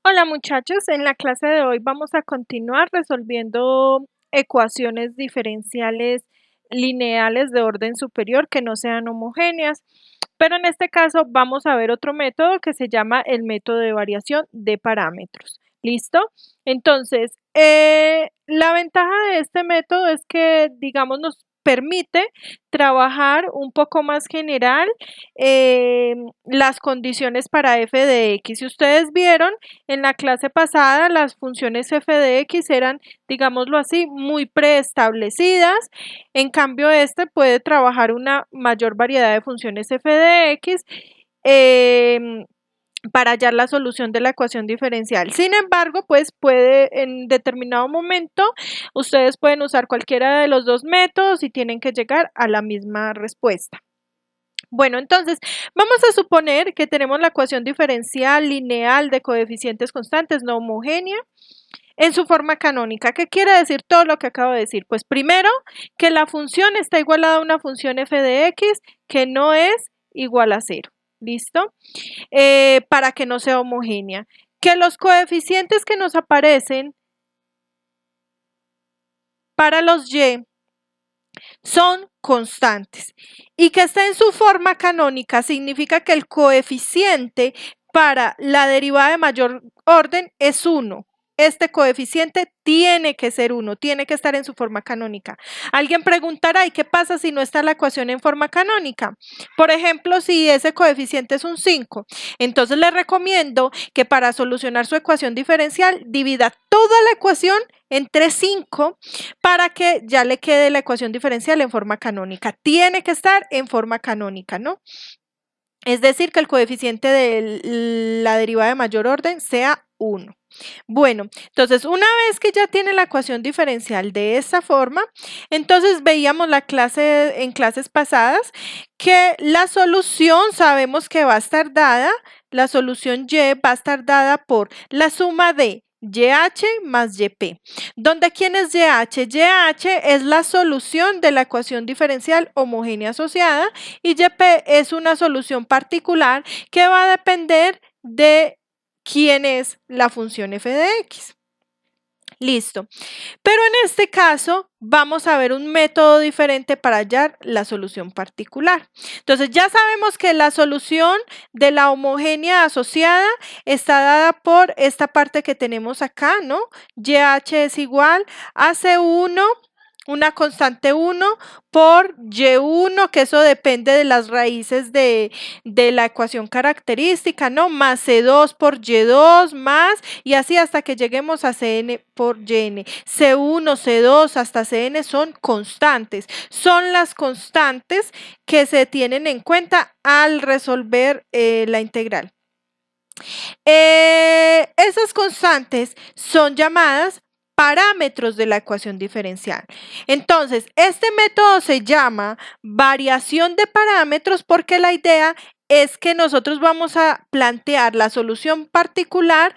Hola muchachos, en la clase de hoy vamos a continuar resolviendo ecuaciones diferenciales lineales de orden superior que no sean homogéneas, pero en este caso vamos a ver otro método que se llama el método de variación de parámetros. ¿Listo? Entonces, la ventaja de este método es que, digamos, nos permite trabajar un poco más general las condiciones para f de x. Si ustedes vieron, en la clase pasada las funciones f de x eran, digámoslo así, muy preestablecidas. En cambio, este puede trabajar una mayor variedad de funciones f de x para hallar la solución de la ecuación diferencial. Sin embargo, pues puede en determinado momento, ustedes pueden usar cualquiera de los dos métodos y tienen que llegar a la misma respuesta. Bueno, entonces vamos a suponer que tenemos la ecuación diferencial lineal de coeficientes constantes no homogénea en su forma canónica. ¿Qué quiere decir todo lo que acabo de decir? Pues primero, que la función está igualada a una función f de x que no es igual a 0. ¿Listo? Para que no sea homogénea. Que los coeficientes que nos aparecen para los y son constantes y que está en su forma canónica significa que el coeficiente para la derivada de mayor orden es 1. Este coeficiente tiene que ser 1, tiene que estar en su forma canónica. Alguien preguntará, ¿y qué pasa si no está la ecuación en forma canónica? Por ejemplo, si ese coeficiente es un 5, entonces le recomiendo que para solucionar su ecuación diferencial divida toda la ecuación entre 5 para que ya le quede la ecuación diferencial en forma canónica. Tiene que estar en forma canónica, ¿no? Es decir, que el coeficiente de la derivada de mayor orden sea 1. Bueno, entonces una vez que ya tiene la ecuación diferencial de esta forma, entonces veíamos en clases pasadas que la solución sabemos que va a estar dada, la solución y va a estar dada por la suma de YH más YP. ¿Dónde quién es YH? YH es la solución de la ecuación diferencial homogénea asociada y YP es una solución particular que va a depender de quién es la función f de x. Listo. Pero en este caso vamos a ver un método diferente para hallar la solución particular. Entonces ya sabemos que la solución de la homogénea asociada está dada por esta parte que tenemos acá, ¿no? YH es igual a C1, una constante 1 por Y1, que eso depende de las raíces de la ecuación característica, ¿no? Más C2 por Y2 más, y así hasta que lleguemos a Cn por Yn. C1, C2 hasta Cn son constantes. Son las constantes que se tienen en cuenta al resolver la integral. Esas constantes son llamadas parámetros de la ecuación diferencial. Entonces, este método se llama variación de parámetros porque la idea es que nosotros vamos a plantear la solución particular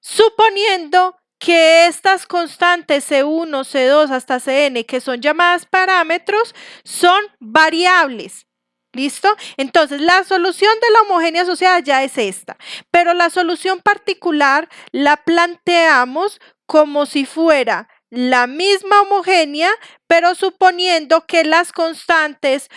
suponiendo que estas constantes C1, C2 hasta Cn, que son llamadas parámetros, son variables. ¿Listo? Entonces, la solución de la homogénea asociada ya es esta, pero la solución particular la planteamos como si fuera la misma homogénea, pero suponiendo que las constantes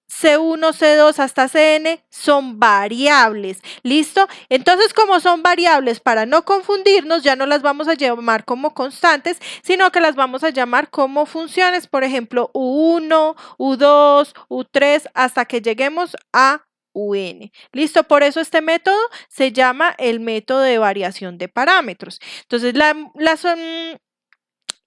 C1, C2 hasta Cn son variables. ¿Listo? Entonces, como son variables, para no confundirnos, ya no las vamos a llamar como constantes, sino que las vamos a llamar como funciones, por ejemplo, U1, U2, U3, hasta que lleguemos a UN. ¿Listo? Por eso este método se llama el método de variación de parámetros. Entonces,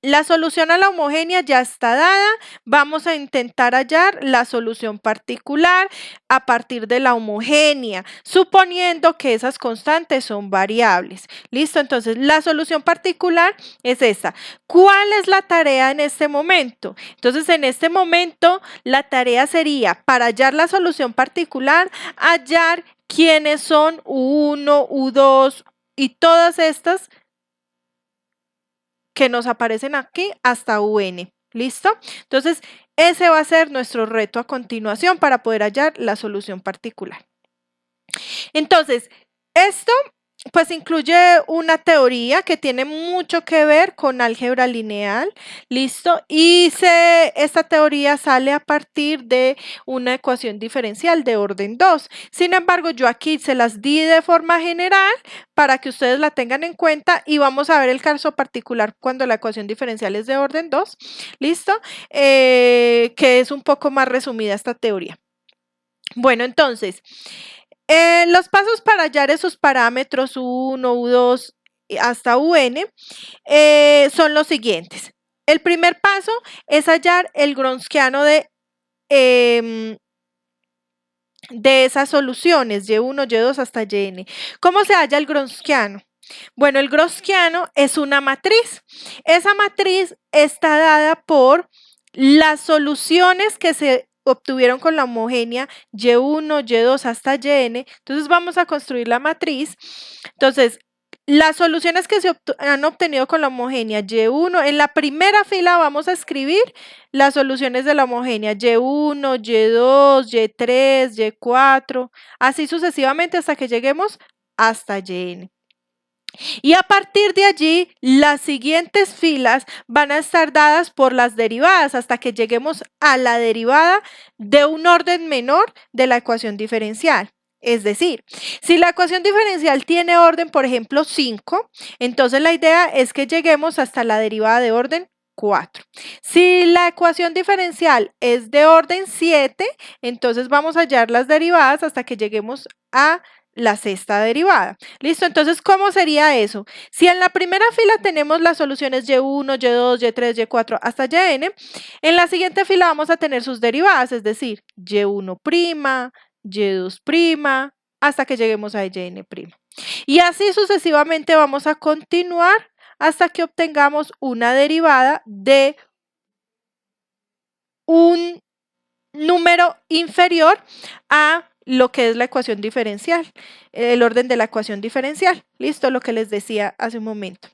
la solución a la homogénea ya está dada. Vamos a intentar hallar la solución particular a partir de la homogénea, suponiendo que esas constantes son variables. ¿Listo? Entonces, la solución particular es esta. ¿Cuál es la tarea en este momento? Entonces, en este momento, la tarea sería, para hallar la solución particular, hallar quiénes son U1, U2 y todas estas que nos aparecen aquí hasta UN. ¿Listo? Entonces, ese va a ser nuestro reto a continuación para poder hallar la solución particular. Entonces, esto pues incluye una teoría que tiene mucho que ver con álgebra lineal, ¿listo? Y esta teoría sale a partir de una ecuación diferencial de orden 2. Sin embargo, yo aquí se las di de forma general para que ustedes la tengan en cuenta y vamos a ver el caso particular cuando la ecuación diferencial es de orden 2, ¿listo? Que es un poco más resumida esta teoría. Bueno, entonces, los pasos para hallar esos parámetros U1, U2 hasta UN son los siguientes. El primer paso es hallar el Gronskiano de esas soluciones, Y1, Y2 hasta Yn. ¿Cómo se halla el Gronskiano? Bueno, el Gronskiano es una matriz. Esa matriz está dada por las soluciones que se obtuvieron con la homogénea Y1, Y2 hasta Yn. Entonces vamos a construir la matriz. Entonces, las soluciones que se han obtenido con la homogénea Y1, en la primera fila vamos a escribir las soluciones de la homogénea Y1, Y2, Y3, Y4, así sucesivamente hasta que lleguemos hasta Yn. Y a partir de allí, las siguientes filas van a estar dadas por las derivadas hasta que lleguemos a la derivada de un orden menor de la ecuación diferencial. Es decir, si la ecuación diferencial tiene orden, por ejemplo, 5, entonces la idea es que lleguemos hasta la derivada de orden 4. Si la ecuación diferencial es de orden 7, entonces vamos a hallar las derivadas hasta que lleguemos a la sexta derivada. ¿Listo? Entonces, ¿cómo sería eso? Si en la primera fila tenemos las soluciones Y1, Y2, Y3, Y4 hasta Yn, en la siguiente fila vamos a tener sus derivadas, es decir, Y1', Y2', hasta que lleguemos a Yn'. Y así sucesivamente vamos a continuar hasta que obtengamos una derivada de un número inferior a lo que es la ecuación diferencial, el orden de la ecuación diferencial. Listo, lo que les decía hace un momento.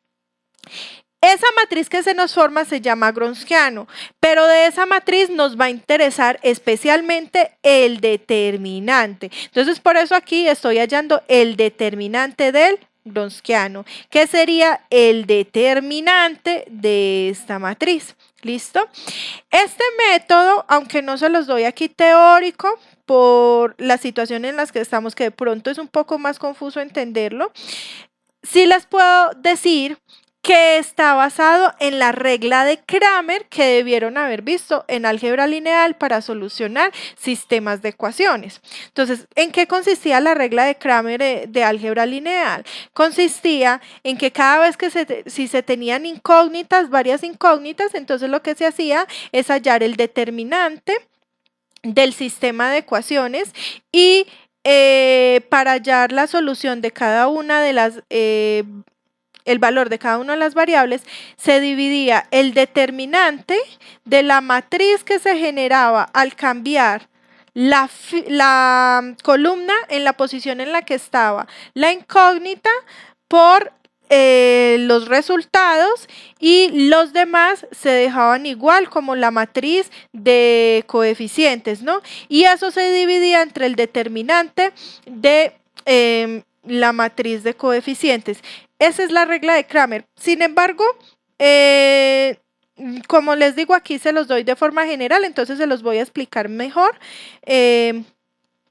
Esa matriz que se nos forma se llama Gronskiano, pero de esa matriz nos va a interesar especialmente el determinante. Entonces, por eso aquí estoy hallando el determinante del Gronskiano, que sería el determinante de esta matriz. ¿Listo? Este método, aunque no se los doy aquí teórico, por la situación en la que estamos, que de pronto es un poco más confuso entenderlo, sí les puedo decir que está basado en la regla de Cramer que debieron haber visto en álgebra lineal para solucionar sistemas de ecuaciones. Entonces, ¿en qué consistía la regla de Cramer de álgebra lineal? Consistía en que cada vez que si se tenían incógnitas, varias incógnitas, entonces lo que se hacía es hallar el determinante del sistema de ecuaciones y para hallar la solución de cada una de las el valor de cada una de las variables, se dividía el determinante de la matriz que se generaba al cambiar la columna en la posición en la que estaba la incógnita por los resultados, y los demás se dejaban igual como la matriz de coeficientes, ¿no? Y eso se dividía entre el determinante de la matriz de coeficientes. Esa es la regla de Cramer. Sin embargo, como les digo, aquí se los doy de forma general, entonces se los voy a explicar mejor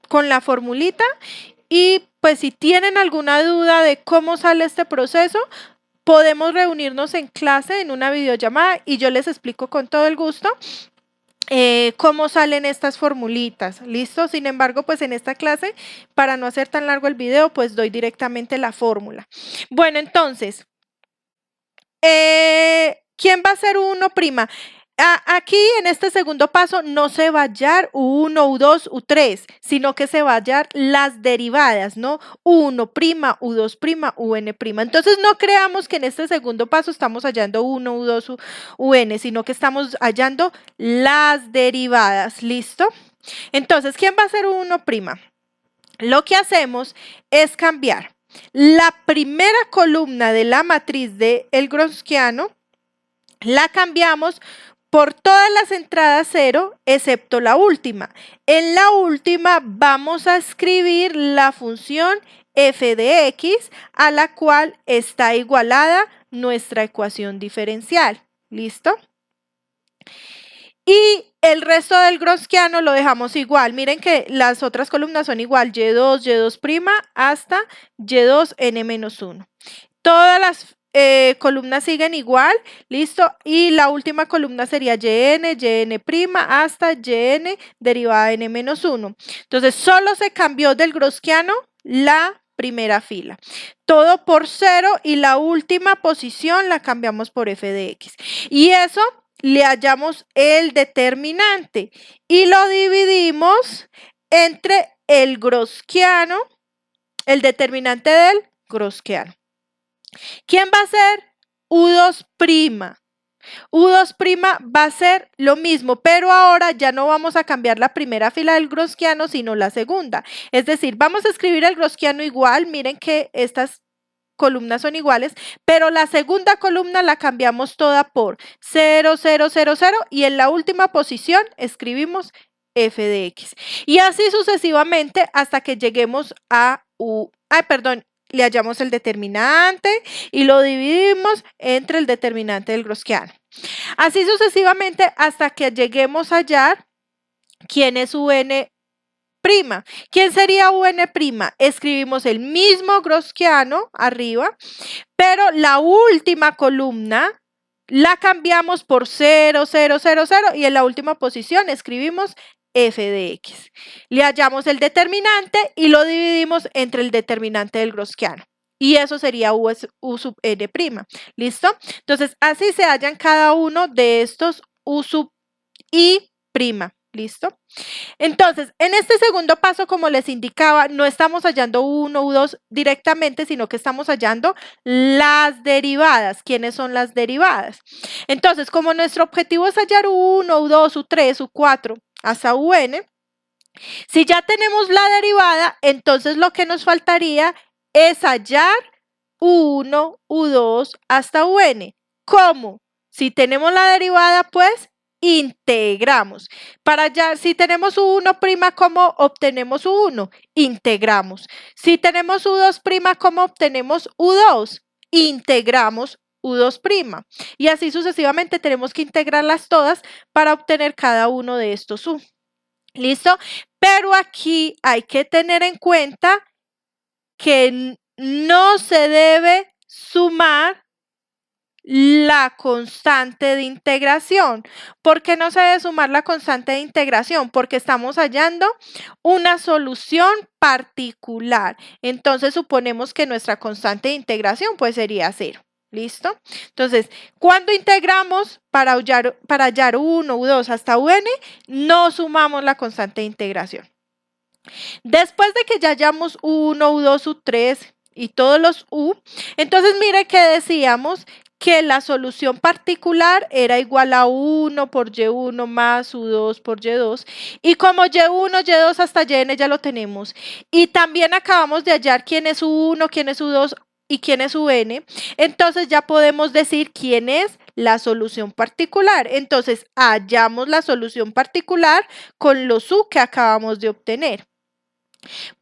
con la formulita. Y pues si tienen alguna duda de cómo sale este proceso, podemos reunirnos en clase en una videollamada y yo les explico con todo el gusto cómo salen estas formulitas. ¿Listo? Sin embargo, pues en esta clase, para no hacer tan largo el video, pues doy directamente la fórmula. Bueno, entonces, ¿quién va a ser U1'? Aquí en este segundo paso no se va a hallar U1, U2, U3, sino que se va a hallar las derivadas, ¿no? U1', U2', UN'. Entonces no creamos que en este segundo paso estamos hallando U1, U2, UN, sino que estamos hallando las derivadas. ¿Listo? Entonces, ¿quién va a ser U1'? Lo que hacemos es cambiar la primera columna de la matriz del Gronskiano, la cambiamos por todas las entradas 0, excepto la última. En la última vamos a escribir la función f de x, a la cual está igualada nuestra ecuación diferencial. ¿Listo? Y el resto del Gaussiano lo dejamos igual. Miren que las otras columnas son igual, y2, y2' hasta y2n-1. Todas las columnas siguen igual, ¿listo? Y la última columna sería yn, yn' hasta yn derivada de n-1. Entonces, solo se cambió del Gaussiano la primera fila. Todo por 0 y la última posición la cambiamos por f de x. Y eso le hallamos el determinante y lo dividimos entre el Gaussiano, el determinante del Gaussiano. ¿Quién va a ser? U2'. U2' va a ser lo mismo, pero ahora ya no vamos a cambiar la primera fila del Gaussiano, sino la segunda. Es decir, vamos a escribir el Gaussiano igual, miren que estas columnas son iguales, pero la segunda columna la cambiamos toda por 0, 0, 0, 0 y en la última posición escribimos f de x. Y así sucesivamente hasta que lleguemos a le hallamos el determinante y lo dividimos entre el determinante del Gaussiano. Así sucesivamente hasta que lleguemos a hallar quién es un'. ¿Quién sería un'? Escribimos el mismo Gaussiano arriba, pero la última columna la cambiamos por 0, 0, 0, 0 y en la última posición escribimos f de x. Le hallamos el determinante y lo dividimos entre el determinante del Gaussiano. Y eso sería u sub n'. ¿Listo? Entonces, así se hallan cada uno de estos u sub i'. ¿Listo? Entonces, en este segundo paso, como les indicaba, no estamos hallando U1, U2 directamente, sino que estamos hallando las derivadas. ¿Quiénes son las derivadas? Entonces, como nuestro objetivo es hallar U1, U2, U3, U4 hasta UN, si ya tenemos la derivada, entonces lo que nos faltaría es hallar U1, U2 hasta UN. ¿Cómo? Si tenemos la derivada, pues integramos. Para hallar, si tenemos U1', ¿cómo obtenemos U1? Integramos. Si tenemos U2', ¿cómo obtenemos U2? Integramos U2'. Y así sucesivamente tenemos que integrarlas todas para obtener cada uno de estos U. ¿Listo? Pero aquí hay que tener en cuenta que no se debe sumar la constante de integración. ¿Por qué no se debe sumar la constante de integración? Porque estamos hallando una solución particular. Entonces suponemos que nuestra constante de integración pues sería 0. ¿Listo? Entonces, cuando integramos para hallar 1, U2 hasta UN, no sumamos la constante de integración. Después de que ya hallamos U1, U2, U3 y todos los U, entonces mire que decíamos que la solución particular era igual a 1 por y1 más u2 por y2. Y como y1, y2 hasta yn ya lo tenemos. Y también acabamos de hallar quién es u1, quién es u2 y quién es un. Entonces ya podemos decir quién es la solución particular. Entonces hallamos la solución particular con los u que acabamos de obtener.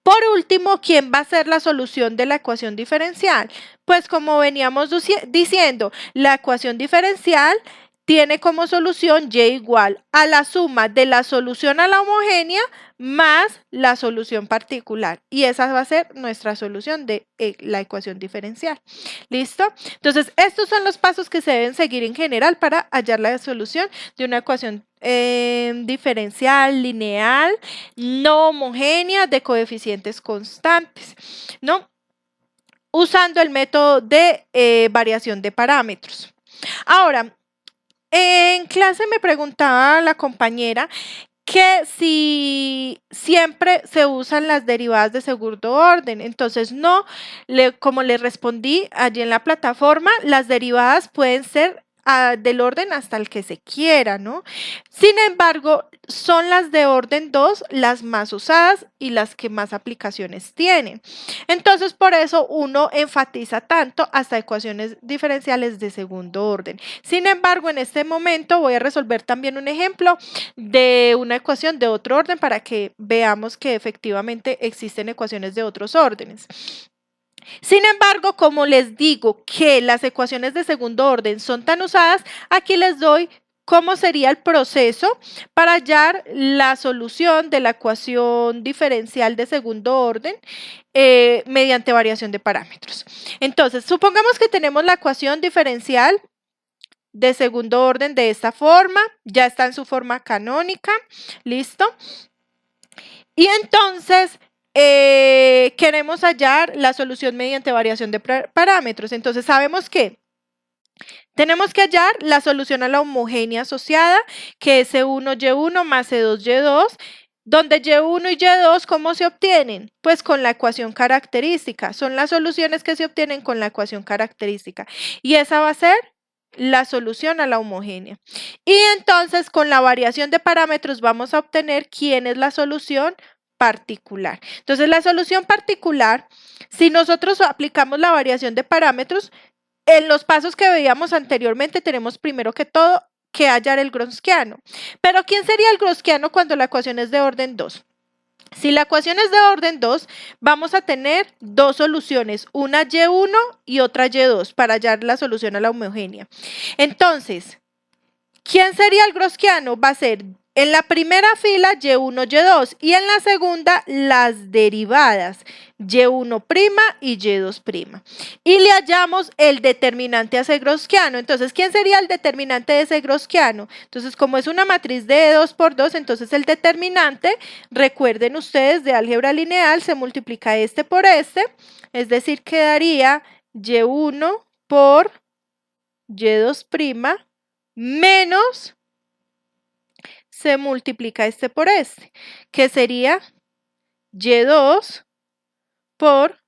Por último, ¿quién va a ser la solución de la ecuación diferencial? Pues como veníamos diciendo, la ecuación diferencial tiene como solución y igual a la suma de la solución a la homogénea más la solución particular. Y esa va a ser nuestra solución de la ecuación diferencial. ¿Listo? Entonces, estos son los pasos que se deben seguir en general para hallar la solución de una ecuación diferencial, lineal, no homogénea, de coeficientes constantes, ¿no? Usando el método de variación de parámetros. Ahora, en clase me preguntaba la compañera que si siempre se usan las derivadas de segundo orden. Entonces, no, como le respondí allí en la plataforma, las derivadas pueden ser del orden hasta el que se quiera, ¿no? Sin embargo, son las de orden 2 las más usadas y las que más aplicaciones tienen. Entonces, por eso uno enfatiza tanto hasta ecuaciones diferenciales de segundo orden. Sin embargo, en este momento voy a resolver también un ejemplo de una ecuación de otro orden para que veamos que efectivamente existen ecuaciones de otros órdenes. Sin embargo, como les digo que las ecuaciones de segundo orden son tan usadas, aquí les doy cómo sería el proceso para hallar la solución de la ecuación diferencial de segundo orden mediante variación de parámetros. Entonces, supongamos que tenemos la ecuación diferencial de segundo orden de esta forma, ya está en su forma canónica, ¿listo? Y entonces queremos hallar la solución mediante variación de parámetros. Entonces sabemos que tenemos que hallar la solución a la homogénea asociada, que es C1Y1 más C2Y2, donde Y1 y Y2, ¿cómo se obtienen? Pues con la ecuación característica. Son las soluciones que se obtienen con la ecuación característica. Y esa va a ser la solución a la homogénea. Y entonces con la variación de parámetros vamos a obtener quién es la solución particular. Entonces la solución particular, si nosotros aplicamos la variación de parámetros, en los pasos que veíamos anteriormente tenemos primero que todo que hallar el Gronskiano. Pero ¿quién sería el Gronskiano cuando la ecuación es de orden 2? Si la ecuación es de orden 2, vamos a tener dos soluciones, una Y1 y otra Y2 para hallar la solución a la homogénea. Entonces, ¿quién sería el Gronskiano? Va a ser en la primera fila Y1, Y2 y en la segunda las derivadas Y1' y Y2'. Y le hallamos el determinante a ese Gronskiano. Entonces, ¿quién sería el determinante de ese Gronskiano? Entonces, como es una matriz de 2 por 2, entonces el determinante, recuerden ustedes, de álgebra lineal, se multiplica este por este, es decir, quedaría Y1 por Y2' menos se multiplica este por este, que sería Y2 por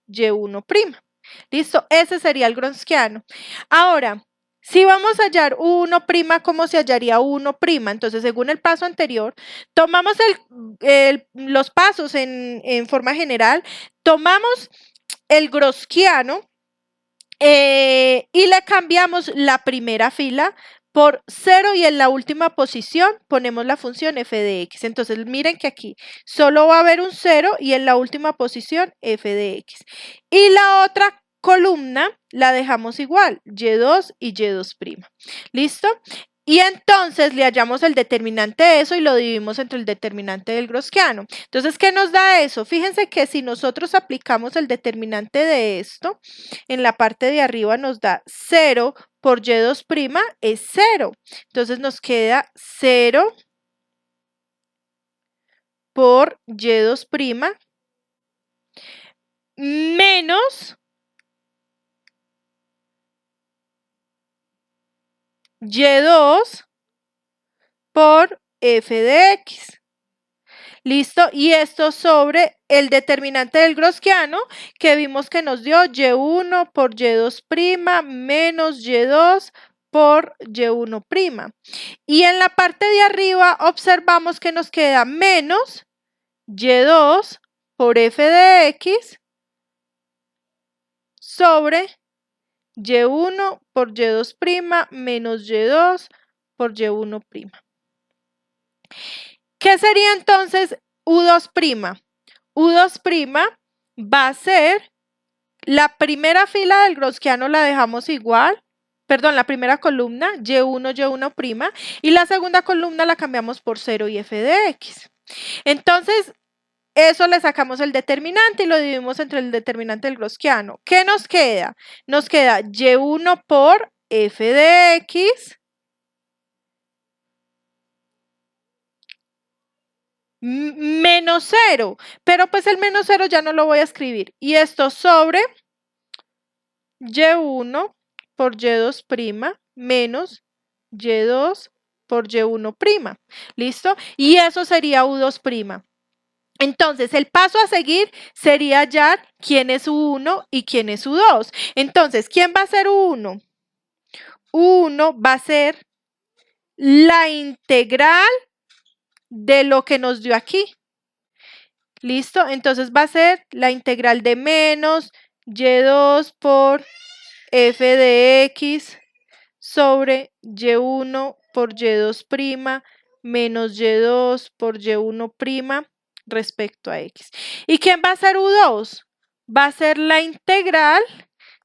Y1'. ¿Listo? Ese sería el Gronskiano. Ahora, si vamos a hallar U1', ¿cómo se hallaría U1'? Entonces, según el paso anterior, tomamos los pasos en forma general, tomamos el Gronskiano y le cambiamos la primera fila por 0 y en la última posición ponemos la función f de x. Entonces miren que aquí solo va a haber un 0 y en la última posición f de x. Y la otra columna la dejamos igual, y2 y y2'. ¿Listo? Y entonces le hallamos el determinante de eso y lo dividimos entre el determinante del Gronskiano. Entonces, ¿qué nos da eso? Fíjense que si nosotros aplicamos el determinante de esto, en la parte de arriba nos da 0 por y2' es 0. Entonces nos queda 0 por y2' menos y2 por f de x. ¿Listo? Y esto sobre el determinante del Gronskiano, que vimos que nos dio y1 por y2' menos y2 por y1'. Y en la parte de arriba observamos que nos queda menos y2 por f de x sobre y1 por y2' menos y2 por y1'. ¿Qué sería entonces U2'? U2' va a ser la primera fila del Gronskiano la dejamos igual, perdón, la primera columna, y1, y1', y la segunda columna la cambiamos por 0 y f de x. Entonces, eso le sacamos el determinante y lo dividimos entre el determinante del Gronskiano. ¿Qué nos queda? Nos queda y1 por f de x menos 0, pero pues el menos 0 ya no lo voy a escribir. Y esto sobre y1 por y2' menos y2 por y1'. ¿Listo? Y eso sería U2'. Entonces, el paso a seguir sería hallar quién es U1 y quién es U2. Entonces, ¿quién va a ser U1? U1 va a ser la integral de lo que nos dio aquí. ¿Listo? Entonces va a ser la integral de menos y2 por f de x sobre y1 por y2' menos y2 por y1' respecto a x. ¿Y quién va a ser u2? Va a ser la integral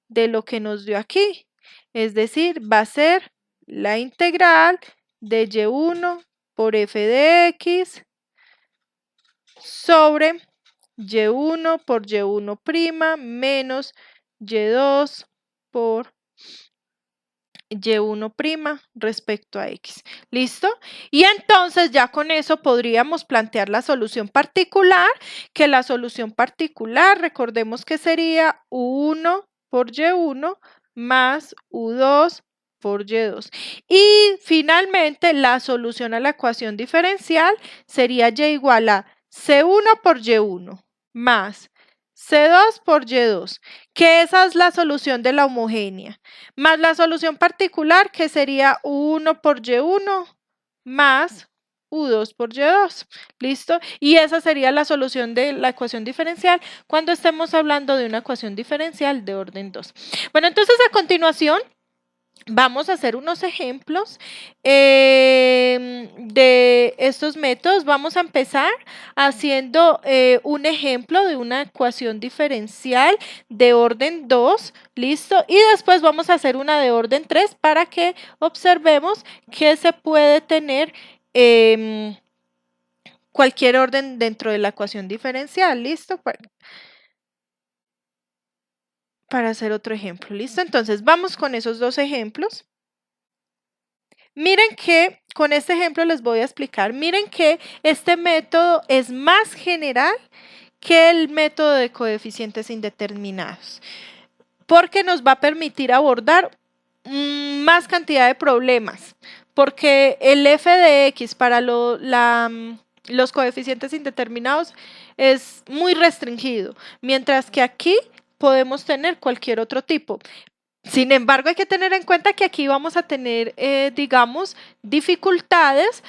de lo que nos dio aquí. Es decir, va a ser la integral de y1 por f de x sobre y1 por y1' menos y2 por y1' respecto a x. ¿Listo? Y entonces ya con eso podríamos plantear la solución particular, que la solución particular, recordemos que sería u1 por y1 más u2 por y2. Y finalmente la solución a la ecuación diferencial sería y igual a c1 por y1 más c2 por y2, que esa es la solución de la homogénea, más la solución particular, que sería u1 por y1 más u2 por y2. ¿Listo? Y esa sería la solución de la ecuación diferencial cuando estemos hablando de una ecuación diferencial de orden 2. Bueno, entonces a continuación vamos a hacer unos ejemplos de estos métodos. Vamos a empezar haciendo un ejemplo de una ecuación diferencial de orden 2, ¿listo? Y después vamos a hacer una de orden 3 para que observemos que se puede tener cualquier orden dentro de la ecuación diferencial, ¿listo? Para hacer otro ejemplo, ¿listo? Entonces, vamos con esos dos ejemplos. Miren que con este ejemplo les voy a explicar, miren que este método es más general que el método de coeficientes indeterminados, porque nos va a permitir abordar más cantidad de problemas, porque el f de x para los coeficientes indeterminados es muy restringido, mientras que aquí podemos tener cualquier otro tipo. Sin embargo, hay que tener en cuenta que aquí vamos a tener, digamos, dificultades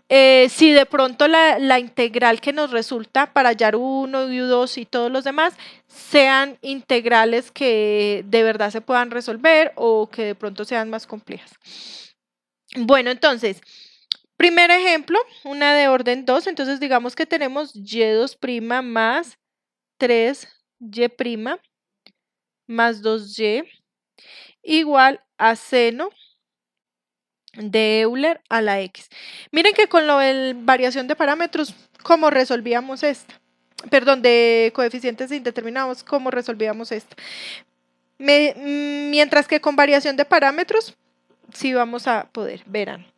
si de pronto la integral que nos resulta para hallar u1, u2 y todos los demás sean integrales que de verdad se puedan resolver o que de pronto sean más complejas. Bueno, entonces, primer ejemplo, una de orden 2, entonces digamos que tenemos y2' más 3y' más 2y igual a seno de Euler a la x. Miren que con lo de variación de parámetros, ¿cómo resolvíamos esta? Perdón, de coeficientes indeterminados, ¿cómo resolvíamos esta? Mientras que con variación de parámetros, sí vamos a poder, verán.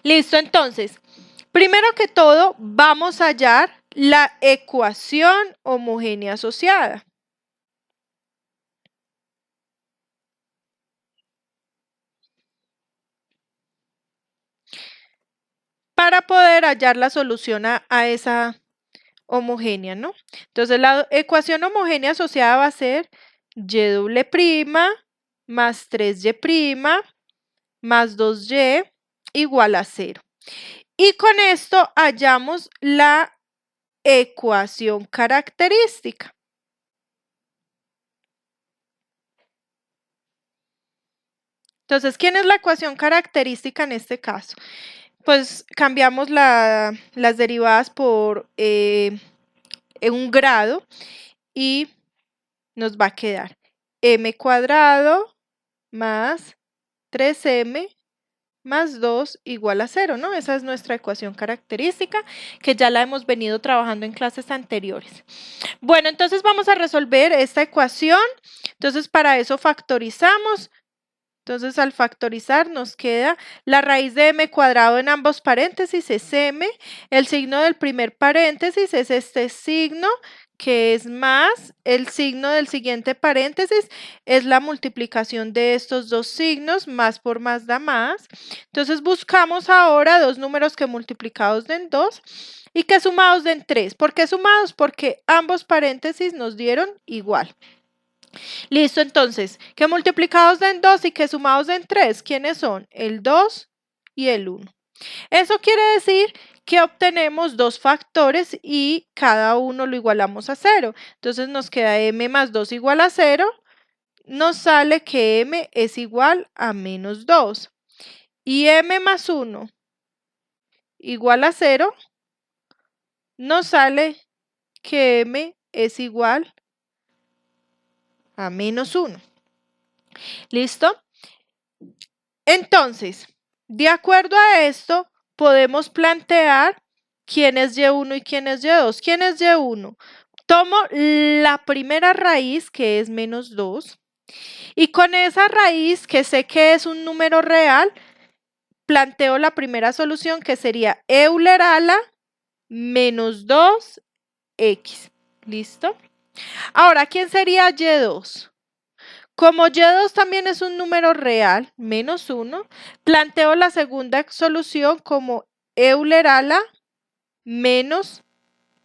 Listo, entonces, primero que todo, vamos a hallar la ecuación homogénea asociada. Para poder hallar la solución a esa homogénea, ¿no? Entonces, la ecuación homogénea asociada va a ser y' más 3y' más 2y igual a 0. Y con esto hallamos la ecuación característica. Entonces, ¿quién es la ecuación característica en este caso? Pues cambiamos las derivadas por un grado y nos va a quedar m cuadrado más 3m más 2 igual a 0, ¿no? Esa es nuestra ecuación característica que ya la hemos venido trabajando en clases anteriores. Bueno, entonces vamos a resolver esta ecuación. Entonces para eso factorizamos. Entonces al factorizar nos queda la raíz de m cuadrado en ambos paréntesis es m. El signo del primer paréntesis es este signo que es más, el signo del siguiente paréntesis es la multiplicación de estos dos signos, más por más da más. Entonces buscamos ahora dos números que multiplicados den 2 y que sumados den 3. ¿Por qué sumados? Porque ambos paréntesis nos dieron igual. Listo, entonces, que multiplicados den 2 y que sumados den 3, ¿quiénes son? El 2 y el 1. Eso quiere decir que obtenemos dos factores y cada uno lo igualamos a 0. Entonces nos queda m más 2 igual a 0. Nos sale que m es igual a menos 2. Y m más 1 igual a 0. Nos sale que m es igual a menos 1. ¿Listo? Entonces, de acuerdo a esto, podemos plantear quién es y1 y quién es y2. ¿Quién es y1? Tomo la primera raíz, que es menos 2, y con esa raíz, que sé que es un número real, planteo la primera solución, que sería Euler a la menos 2x. ¿Listo? Ahora, ¿quién sería y2? Como y2 también es un número real, menos 1, planteo la segunda solución como Euler a la menos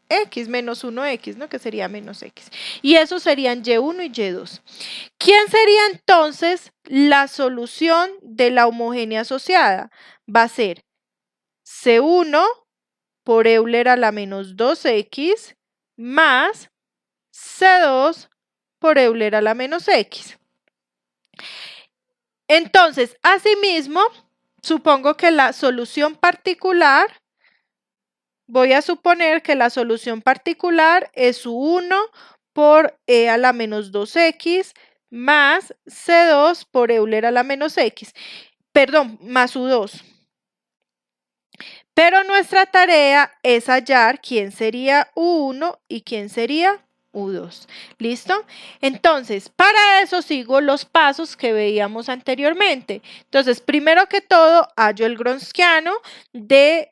x, menos 1x, ¿no? Que sería menos x. Y eso serían y1 y y2. ¿Quién sería entonces la solución de la homogénea asociada? Va a ser C1 por Euler a la menos 2x más C2 por Euler a la menos x. Entonces, asimismo, supongo que la solución particular, voy a suponer que la solución particular es U1 por E a la menos 2x más C2 por Euler a la menos x, perdón, más U2. Pero nuestra tarea es hallar quién sería U1 y quién sería U2. ¿Listo? Entonces, para eso sigo los pasos que veíamos anteriormente. Entonces, primero que todo, hallo el Gronskiano de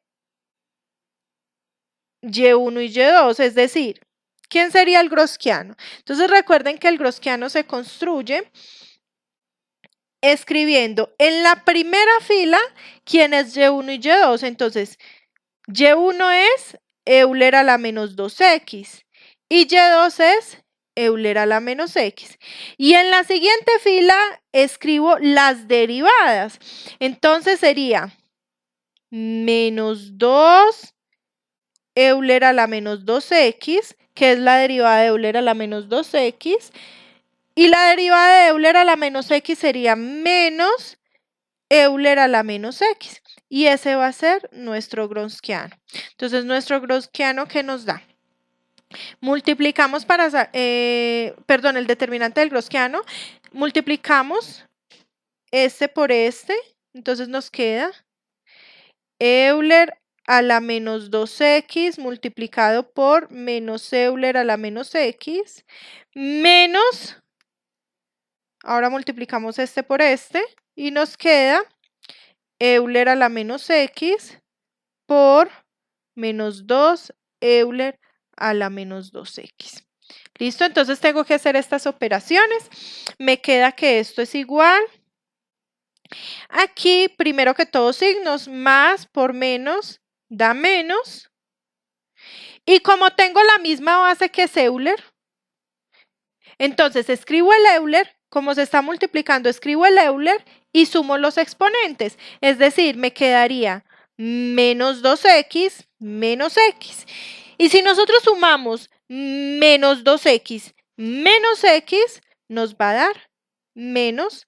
Y1 y Y2, es decir, ¿quién sería el Gronskiano? Entonces, recuerden que el Gronskiano se construye escribiendo en la primera fila quién es Y1 y Y2. Entonces, Y1 es Euler a la menos 2x y Y2 es Euler a la menos x. Y en la siguiente fila escribo las derivadas. Entonces sería menos 2 Euler a la menos 2x, que es la derivada de Euler a la menos 2x. Y la derivada de Euler a la menos x sería menos Euler a la menos x. Y ese va a ser nuestro Gronskiano. Entonces, nuestro Gronskiano, ¿qué nos da? Multiplicamos perdón, el determinante del Gronskiano, multiplicamos este por este, entonces nos queda Euler a la menos 2x multiplicado por menos Euler a la menos x, menos, ahora multiplicamos este por este, y nos queda Euler a la menos x por menos 2 Euler a la menos 2x. ¿Listo? Entonces tengo que hacer estas operaciones. Me queda que esto es igual. Aquí, primero que todo, signos, más por menos da menos. Y como tengo la misma base que es Euler, entonces escribo el Euler, como se está multiplicando, escribo el Euler y sumo los exponentes. Es decir, me quedaría menos 2x menos x. Y si nosotros sumamos menos 2x menos x, nos va a dar menos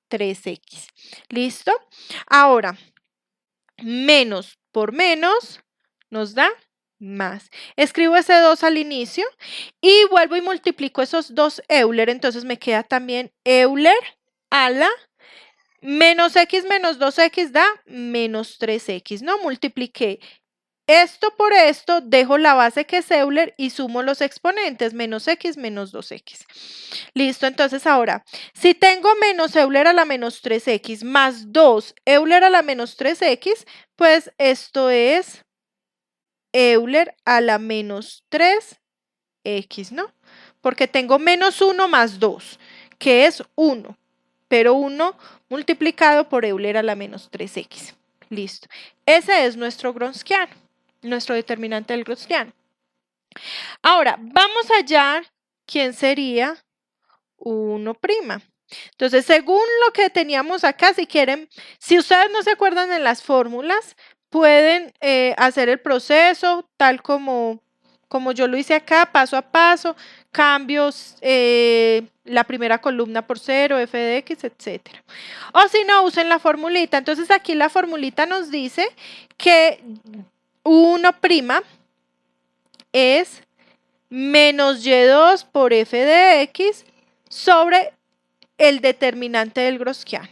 3x. ¿Listo? Ahora, menos por menos nos da más. Escribo ese 2 al inicio y vuelvo y multiplico esos dos Euler. Entonces me queda también Euler a la menos x menos 2x da menos 3x, ¿no? Multipliqué esto por esto, dejo la base que es Euler y sumo los exponentes, menos x menos 2x. Listo, entonces ahora, si tengo menos Euler a la menos 3x más 2 Euler a la menos 3x, pues esto es Euler a la menos 3x, ¿no? Porque tengo menos 1 más 2, que es 1, pero 1 multiplicado por Euler a la menos 3x. Listo. Ese es nuestro Gronskiano, nuestro determinante del Gronskiano. Ahora, vamos a hallar quién sería 1'. Entonces, según lo que teníamos acá, si quieren, si ustedes no se acuerdan de las fórmulas, pueden hacer el proceso tal como yo lo hice acá, paso a paso, cambios, la primera columna por 0, f de x, etc. O si no, usen la formulita. Entonces, aquí la formulita nos dice que 1' es menos y2 por f de x sobre el determinante del Gaussiano,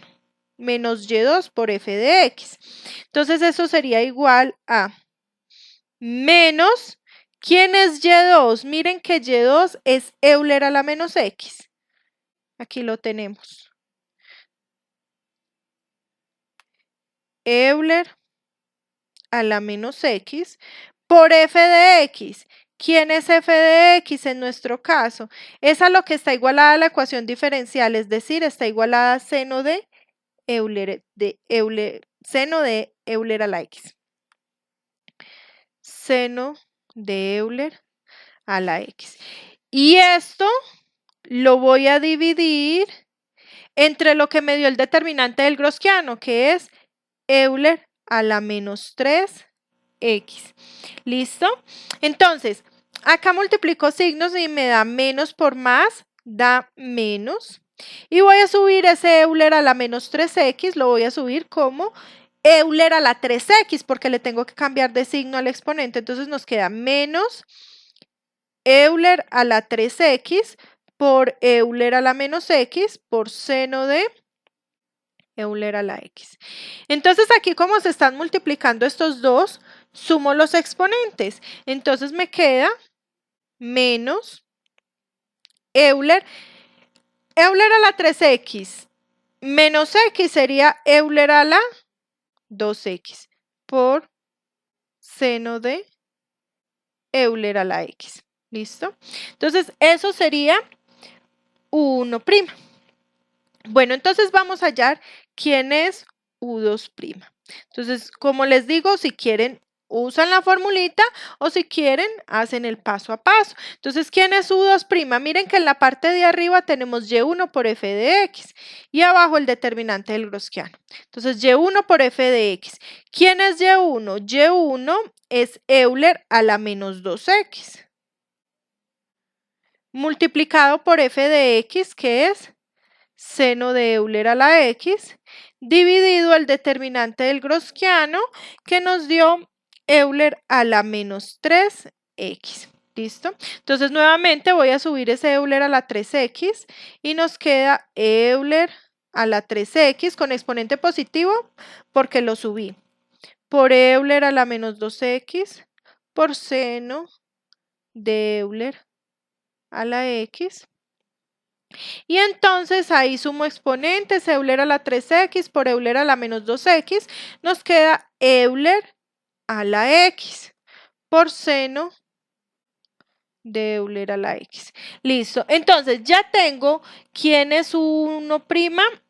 menos y2 por f de x. Entonces, eso sería igual a menos, ¿quién es y2? Miren que y2 es Euler a la menos x. Aquí lo tenemos. Euler a la menos x por f de x. ¿Quién es f de x en nuestro caso? Es a lo que está igualada a la ecuación diferencial, es decir, está igualada a seno de Euler, seno de Euler a la x. Seno de Euler a la x. Y esto lo voy a dividir entre lo que me dio el determinante del Gaussiano, que es Euler a la menos 3x. ¿Listo? Entonces, acá multiplico signos y me da menos por más, da menos. Y voy a subir ese Euler a la menos 3x, lo voy a subir como Euler a la 3x, porque le tengo que cambiar de signo al exponente. Entonces nos queda menos Euler a la 3x por Euler a la menos x por seno de Euler a la x. Entonces aquí, como se están multiplicando estos dos, sumo los exponentes. Entonces me queda menos Euler a la 3x menos x sería Euler a la 2x por seno de Euler a la x. ¿Listo? Entonces eso sería 1'. Bueno, entonces vamos a hallar quién es U2'. Entonces, como les digo, si quieren, usan la formulita o si quieren, hacen el paso a paso. Entonces, ¿quién es U2'? Miren que en la parte de arriba tenemos y1 por f de x y abajo el determinante del Gaussiano. Entonces, y1 por f de x. ¿Quién es y1? Y1 es Euler a la menos 2x multiplicado por f de x, que es seno de Euler a la x, dividido el determinante del Gaussiano, que nos dio Euler a la menos 3x. ¿Listo? Entonces, nuevamente voy a subir ese Euler a la 3x y nos queda Euler a la 3x con exponente positivo porque lo subí, por Euler a la menos 2x por seno de Euler a la x. Y entonces ahí sumo exponentes, Euler a la 3x por Euler a la menos 2x, nos queda Euler a la x por seno de Euler a la x. Listo, entonces ya tengo quién es U1'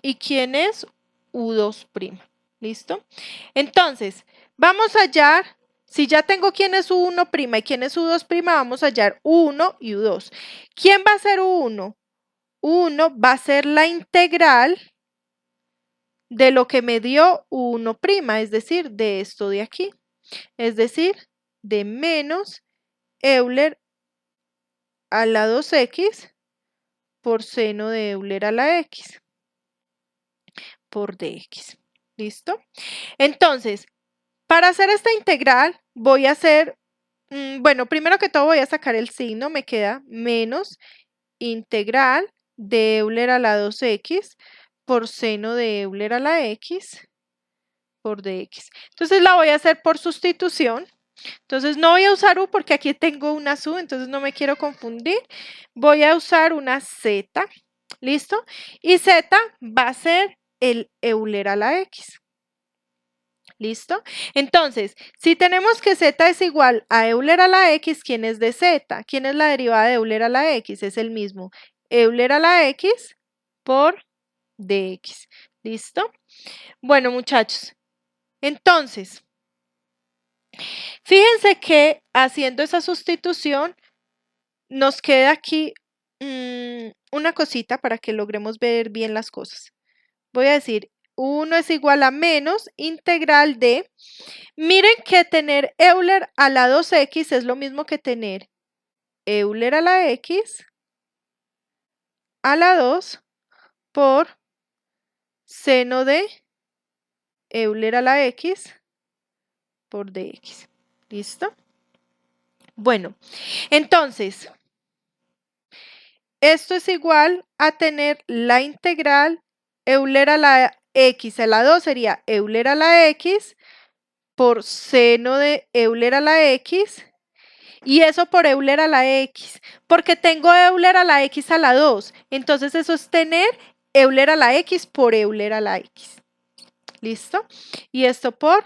y quién es U2'. ¿Listo? Entonces, vamos a hallar, si ya tengo quién es U1' y quién es U2', vamos a hallar U1 y U2. ¿Quién va a ser U1? 1 va a ser la integral de lo que me dio 1', es decir, de esto de aquí, es decir, de menos Euler a la 2x por seno de Euler a la x por dx. ¿Listo? Entonces, para hacer esta integral voy a hacer, bueno, primero que todo voy a sacar el signo, me queda menos integral de Euler a la 2x por seno de Euler a la x por dx. Entonces la voy a hacer por sustitución. Entonces no voy a usar u porque aquí tengo una su, entonces no me quiero confundir. Voy a usar una z, ¿listo? Y z va a ser el Euler a la x. ¿Listo? Entonces, si tenemos que z es igual a Euler a la x, ¿quién es de z? ¿Quién es la derivada de Euler a la x? Es el mismo. Euler a la x por dx. ¿Listo? Bueno, muchachos, entonces, fíjense que haciendo esa sustitución nos queda aquí una cosita para que logremos ver bien las cosas. Voy a decir 1 es igual a menos integral de, miren que tener Euler a la 2x es lo mismo que tener Euler a la x a la 2 por seno de Euler a la x por dx. ¿Listo? Bueno, entonces, esto es igual a tener la integral Euler a la x a la 2 sería Euler a la x por seno de Euler a la x y eso por Euler a la x, porque tengo Euler a la x a la 2, entonces eso es tener Euler a la x por Euler a la x. ¿Listo? Y esto por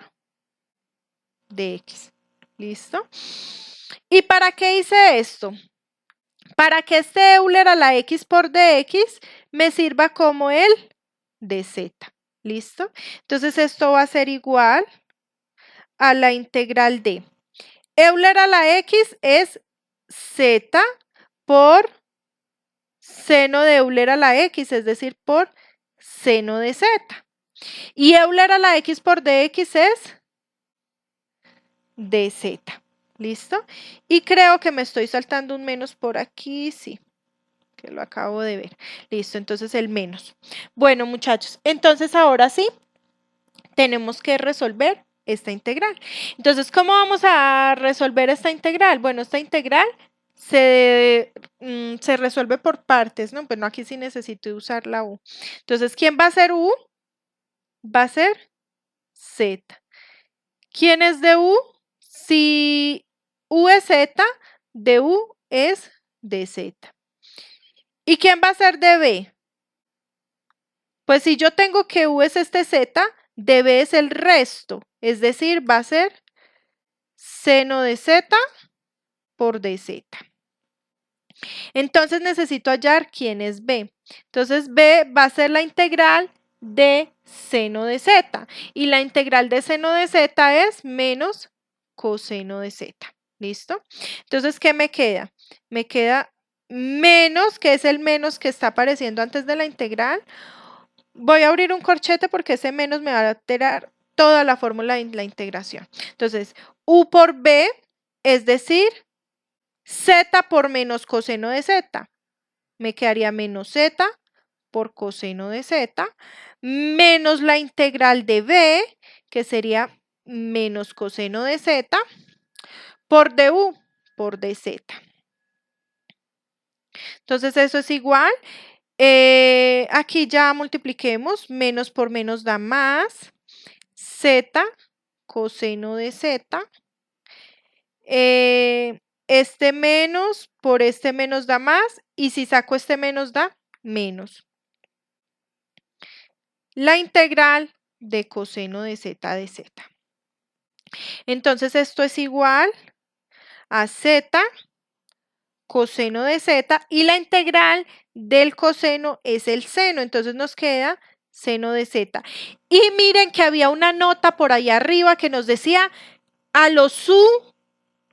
dx. ¿Listo? ¿Y para qué hice esto? Para que este Euler a la x por dx me sirva como el dz. ¿Listo? Entonces esto va a ser igual a la integral de Euler a la x es z por seno de Euler a la x, es decir, por seno de z. Y Euler a la x por dx es dz. ¿Listo? Y creo que me estoy saltando un menos por aquí, sí, que lo acabo de ver. Listo, entonces el menos. Bueno, muchachos, entonces ahora sí, tenemos que resolver esta integral. Entonces, ¿cómo vamos a resolver esta integral? Bueno, esta integral se resuelve por partes, ¿no? Bueno, aquí sí necesito usar la u. Entonces, ¿quién va a ser u? Va a ser z. ¿Quién es de u? Si u es z, de u es dz. ¿Y quién va a ser de b? Pues si yo tengo que u es este z, de b es el resto, es decir, va a ser seno de z por dz. Entonces necesito hallar quién es b. Entonces b va a ser la integral de seno de z. Y la integral de seno de z es menos coseno de z. ¿Listo? Entonces, ¿qué me queda? Me queda menos, que es el menos que está apareciendo antes de la integral. Voy a abrir un corchete porque ese menos me va a alterar toda la fórmula de la integración. Entonces, u por b, es decir, z por menos coseno de z. Me quedaría menos z por coseno de z, menos la integral de b, que sería menos coseno de z, por du, por dz. Entonces, eso es igual. Aquí ya multipliquemos, menos por menos da más, z coseno de z, este menos por este menos da más, y si saco este menos da menos. La integral de coseno de z de z. Entonces esto es igual a z coseno de z y la integral del coseno es el seno, entonces nos queda seno de z. Y miren que había una nota por ahí arriba que nos decía a los u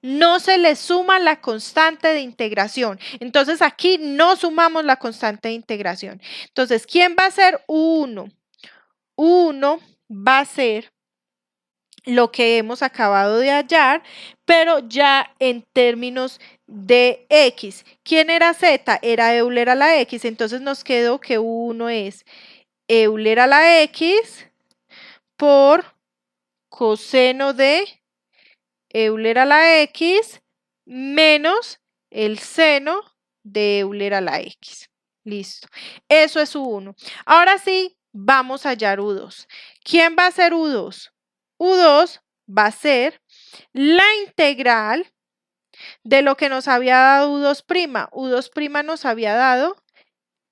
no se le suma la constante de integración. Entonces aquí no sumamos la constante de integración. Entonces, ¿quién va a ser u1? u1 va a ser lo que hemos acabado de hallar, pero ya en términos de x. ¿Quién era z? Era Euler a la x, entonces nos quedó que u1 es Euler a la x por coseno de Euler a la x menos el seno de Euler a la x. Listo. Eso es u1. Ahora sí, vamos a hallar u2. ¿Quién va a ser u2? u2 va a ser la integral de lo que nos había dado u2'. u2' nos había dado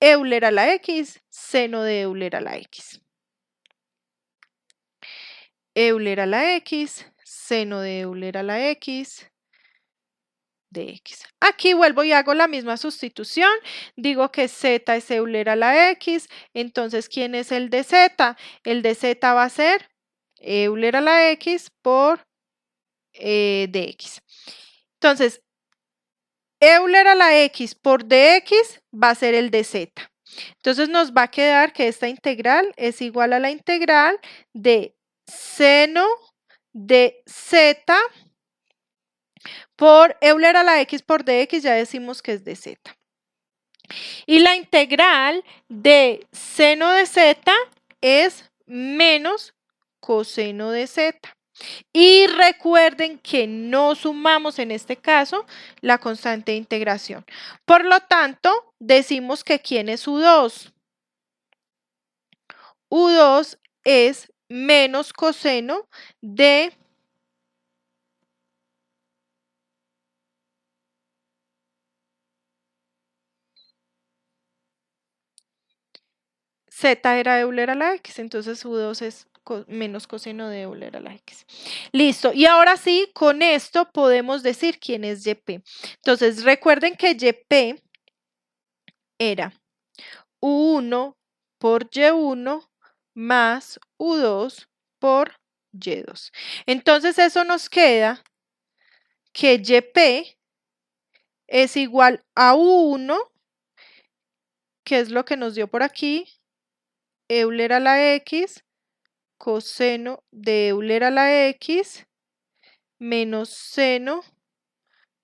Euler a la x, seno de Euler a la x. Euler a la x, seno de Euler a la x, de x. Aquí vuelvo y hago la misma sustitución. Digo que z es Euler a la x. Entonces, ¿quién es el de z? El de z va a ser Euler a la x por dx. Entonces, Euler a la x por dx va a ser el de z. Entonces nos va a quedar que esta integral es igual a la integral de seno de z por Euler a la x por dx, ya decimos que es de z. Y la integral de seno de z es menos coseno de z. Y recuerden que no sumamos en este caso la constante de integración. Por lo tanto, decimos que ¿quién es U2? U2 es menos coseno de Z era Euler a la X, entonces U2 es menos coseno de Euler a la X. Listo, y ahora sí, con esto podemos decir quién es YP. Entonces, recuerden que YP era U1 por Y1 más U2 por Y2. Entonces, eso nos queda que YP es igual a U1, que es lo que nos dio por aquí, Euler a la X, coseno de Euler a la X, menos seno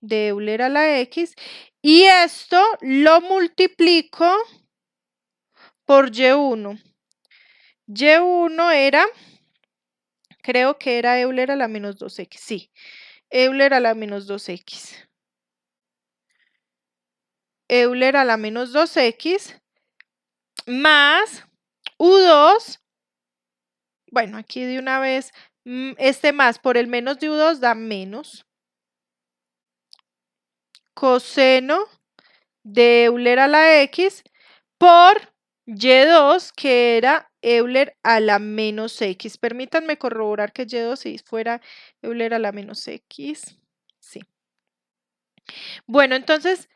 de Euler a la X, y esto lo multiplico por Y1. Y1 era, creo que era Euler a la menos 2x, sí, Euler a la menos 2x. Euler a la menos 2x más U2, bueno, aquí de una vez, este más por el menos de U2 da menos coseno de Euler a la X por Y2, que era Euler a la menos X. Permítanme corroborar que Y2 si fuera Euler a la menos X. Sí. Bueno, entonces,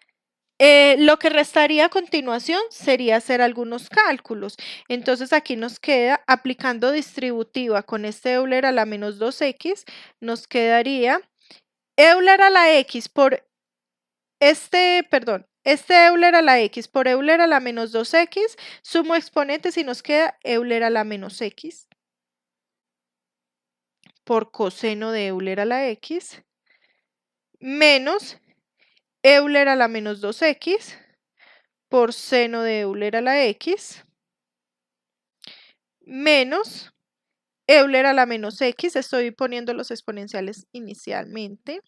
lo que restaría a continuación sería hacer algunos cálculos. Entonces, aquí nos queda, aplicando distributiva con este Euler a la menos 2x, nos quedaría Euler a la X por este Euler a la X por Euler a la menos 2x, sumo exponentes y nos queda Euler a la menos X por coseno de Euler a la X menos Euler a la menos 2x por seno de Euler a la X menos Euler a la menos X. Estoy poniendo los exponenciales inicialmente.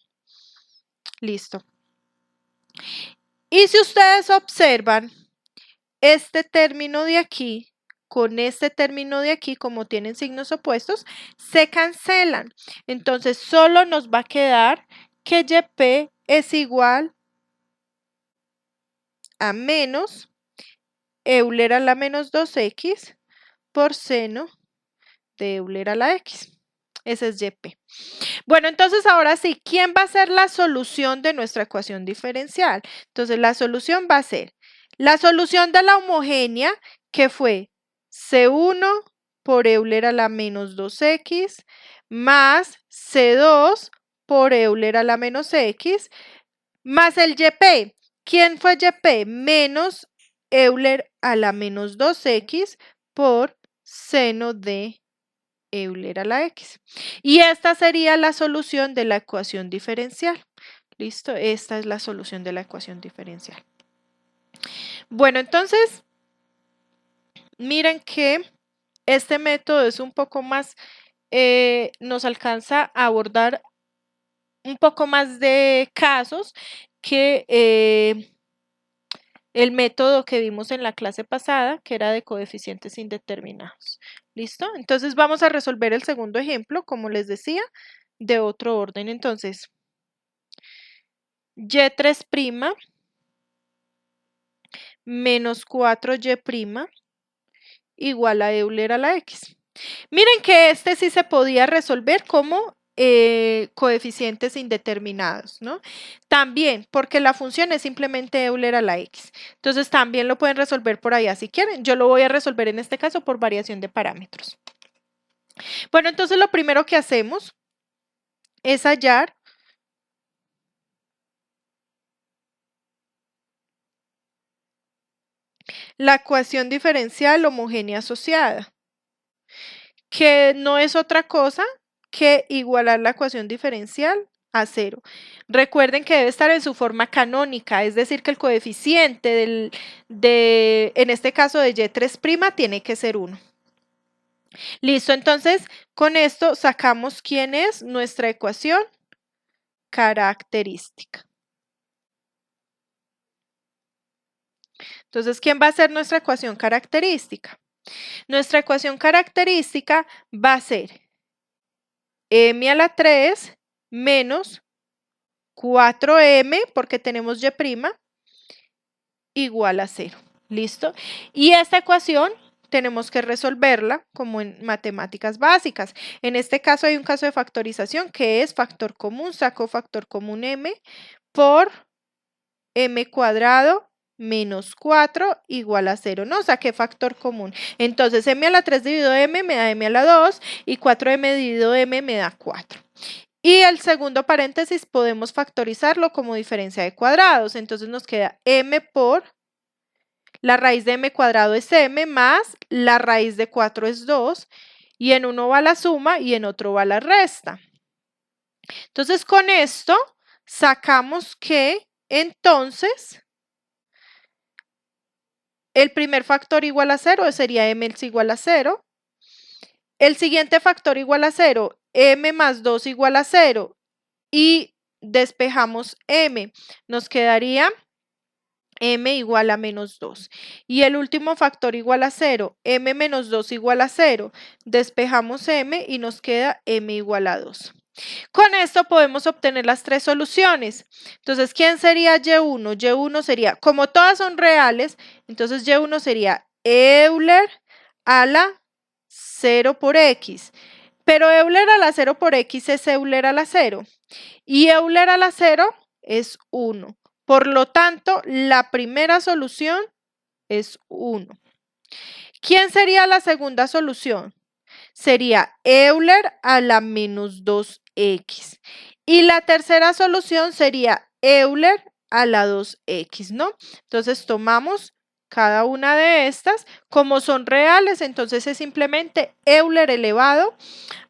Listo. Y si ustedes observan, este término de aquí con este término de aquí, como tienen signos opuestos, se cancelan. Entonces, solo nos va a quedar que YP es igual a menos Euler a la menos 2x por seno de Euler a la x. Ese es YP. Bueno, entonces ahora sí, ¿quién va a ser la solución de nuestra ecuación diferencial? Entonces, la solución va a ser la solución de la homogénea, que fue C1 por Euler a la menos 2x más C2 por Euler a la menos x más el YP. ¿Quién fue YP? Menos Euler a la menos 2x por seno de Euler a la x. Y esta sería la solución de la ecuación diferencial. ¿Listo? Esta es la solución de la ecuación diferencial. Bueno, entonces, miren que este método es un poco más, nos alcanza a abordar un poco más de casos que el método que vimos en la clase pasada, que era de coeficientes indeterminados. ¿Listo? Entonces vamos a resolver el segundo ejemplo, como les decía, de otro orden. Entonces, y3' menos 4y' igual a Euler a la x. Miren que este sí se podía resolver como coeficientes indeterminados, ¿no? También, porque la función es simplemente Euler a la x. Entonces, también lo pueden resolver por allá si quieren. Yo lo voy a resolver en este caso por variación de parámetros. Bueno, entonces lo primero que hacemos es hallar la ecuación diferencial homogénea asociada, que no es otra cosa que igualar la ecuación diferencial a 0. Recuerden que debe estar en su forma canónica, es decir, que el coeficiente en este caso de y3' tiene que ser 1. Listo, entonces con esto sacamos quién es nuestra ecuación característica. Entonces, ¿quién va a ser nuestra ecuación característica? Nuestra ecuación característica va a ser m a la 3 menos 4m, porque tenemos y', igual a 0. ¿Listo? Y esta ecuación tenemos que resolverla como en matemáticas básicas. En este caso hay un caso de factorización que es factor común, saco factor común m por m cuadrado menos 4 igual a 0, ¿no? Saqué factor común. Entonces, m a la 3 dividido m me da m a la 2 y 4m dividido m me da 4. Y el segundo paréntesis podemos factorizarlo como diferencia de cuadrados. Entonces, nos queda m por la raíz de m cuadrado es m más la raíz de 4 es 2 y en uno va la suma y en otro va la resta. Entonces, con esto sacamos que entonces el primer factor igual a 0 sería m es igual a 0. El siguiente factor igual a 0, m más 2 igual a 0 y despejamos m. Nos quedaría m igual a menos 2. Y el último factor igual a 0, m menos 2 igual a 0. Despejamos m y nos queda m igual a 2. Con esto podemos obtener las tres soluciones. Entonces, ¿quién sería y1? Y1 sería, como todas son reales, entonces y1 sería Euler a la 0 por x. Pero Euler a la 0 por x es Euler a la 0. Y Euler a la 0 es 1. Por lo tanto, la primera solución es 1. ¿Quién sería la segunda solución? Sería Euler a la menos 2x. Y la tercera solución sería Euler a la 2x, ¿no? Entonces tomamos cada una de estas. Como son reales, entonces es simplemente Euler elevado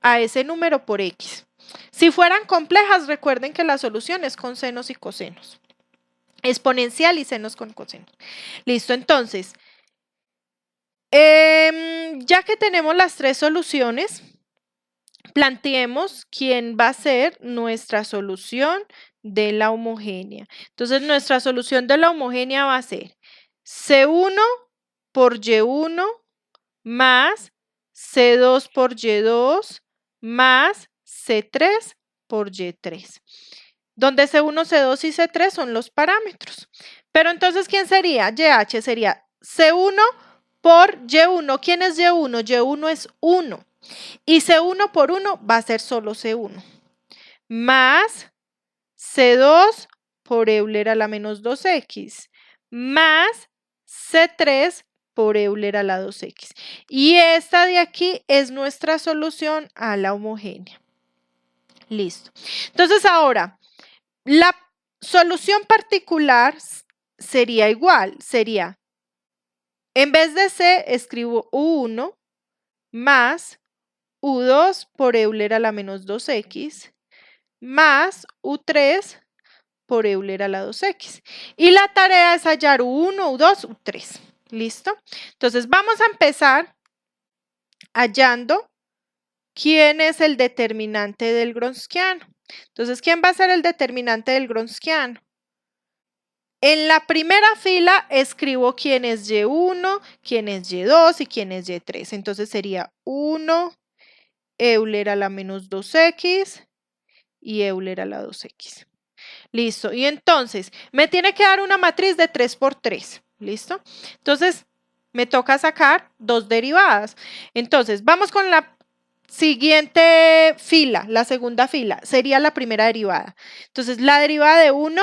a ese número por x. Si fueran complejas, recuerden que la solución es con senos y cosenos. Exponencial y senos con cosenos. Listo, entonces, ya que tenemos las tres soluciones, planteemos quién va a ser nuestra solución de la homogénea. Entonces, nuestra solución de la homogénea va a ser C1 por Y1 más C2 por Y2 más C3 por Y3. Donde C1, C2 y C3 son los parámetros. Pero entonces, ¿quién sería? YH sería C1 por Y1. ¿Quién es Y1? Y1 es 1. Y C1 por 1 va a ser solo C1. Más C2 por Euler a la menos 2x. Más C3 por Euler a la 2x. Y esta de aquí es nuestra solución a la homogénea. Listo. Entonces ahora, la solución particular sería igual, sería, en vez de C, escribo U1 más U2 por Euler a la menos 2x más U3 por Euler a la 2x. Y la tarea es hallar U1, U2, U3. ¿Listo? Entonces vamos a empezar hallando quién es el determinante del Gronskiano. Entonces, ¿quién va a ser el determinante del Gronskiano? En la primera fila escribo quién es Y1, quién es Y2 y quién es Y3. Entonces sería 1, Euler a la menos 2x y Euler a la 2x. Listo. Y entonces me tiene que dar una matriz de 3 por 3. ¿Listo? Entonces me toca sacar dos derivadas. Entonces vamos con la siguiente fila, la segunda fila, sería la primera derivada. Entonces, la derivada de 1,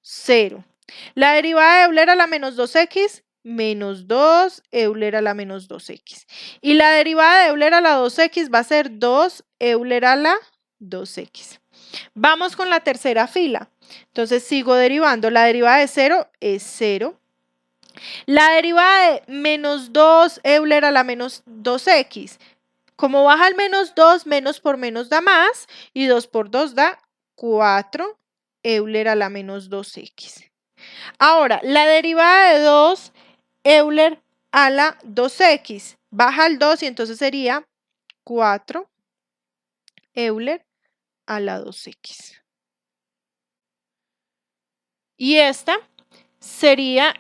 0. La derivada de Euler a la menos 2x, menos 2 Euler a la menos 2x. Y la derivada de Euler a la 2x va a ser 2 Euler a la 2x. Vamos con la tercera fila. Entonces, sigo derivando. La derivada de 0 es 0. La derivada de menos 2 Euler a la menos 2x. Como baja al menos 2, menos por menos da más, y 2 por 2 da 4 Euler a la menos 2x. Ahora, la derivada de 2 Euler a la 2x. Baja al 2 y entonces sería 4 Euler a la 2x. Y esta sería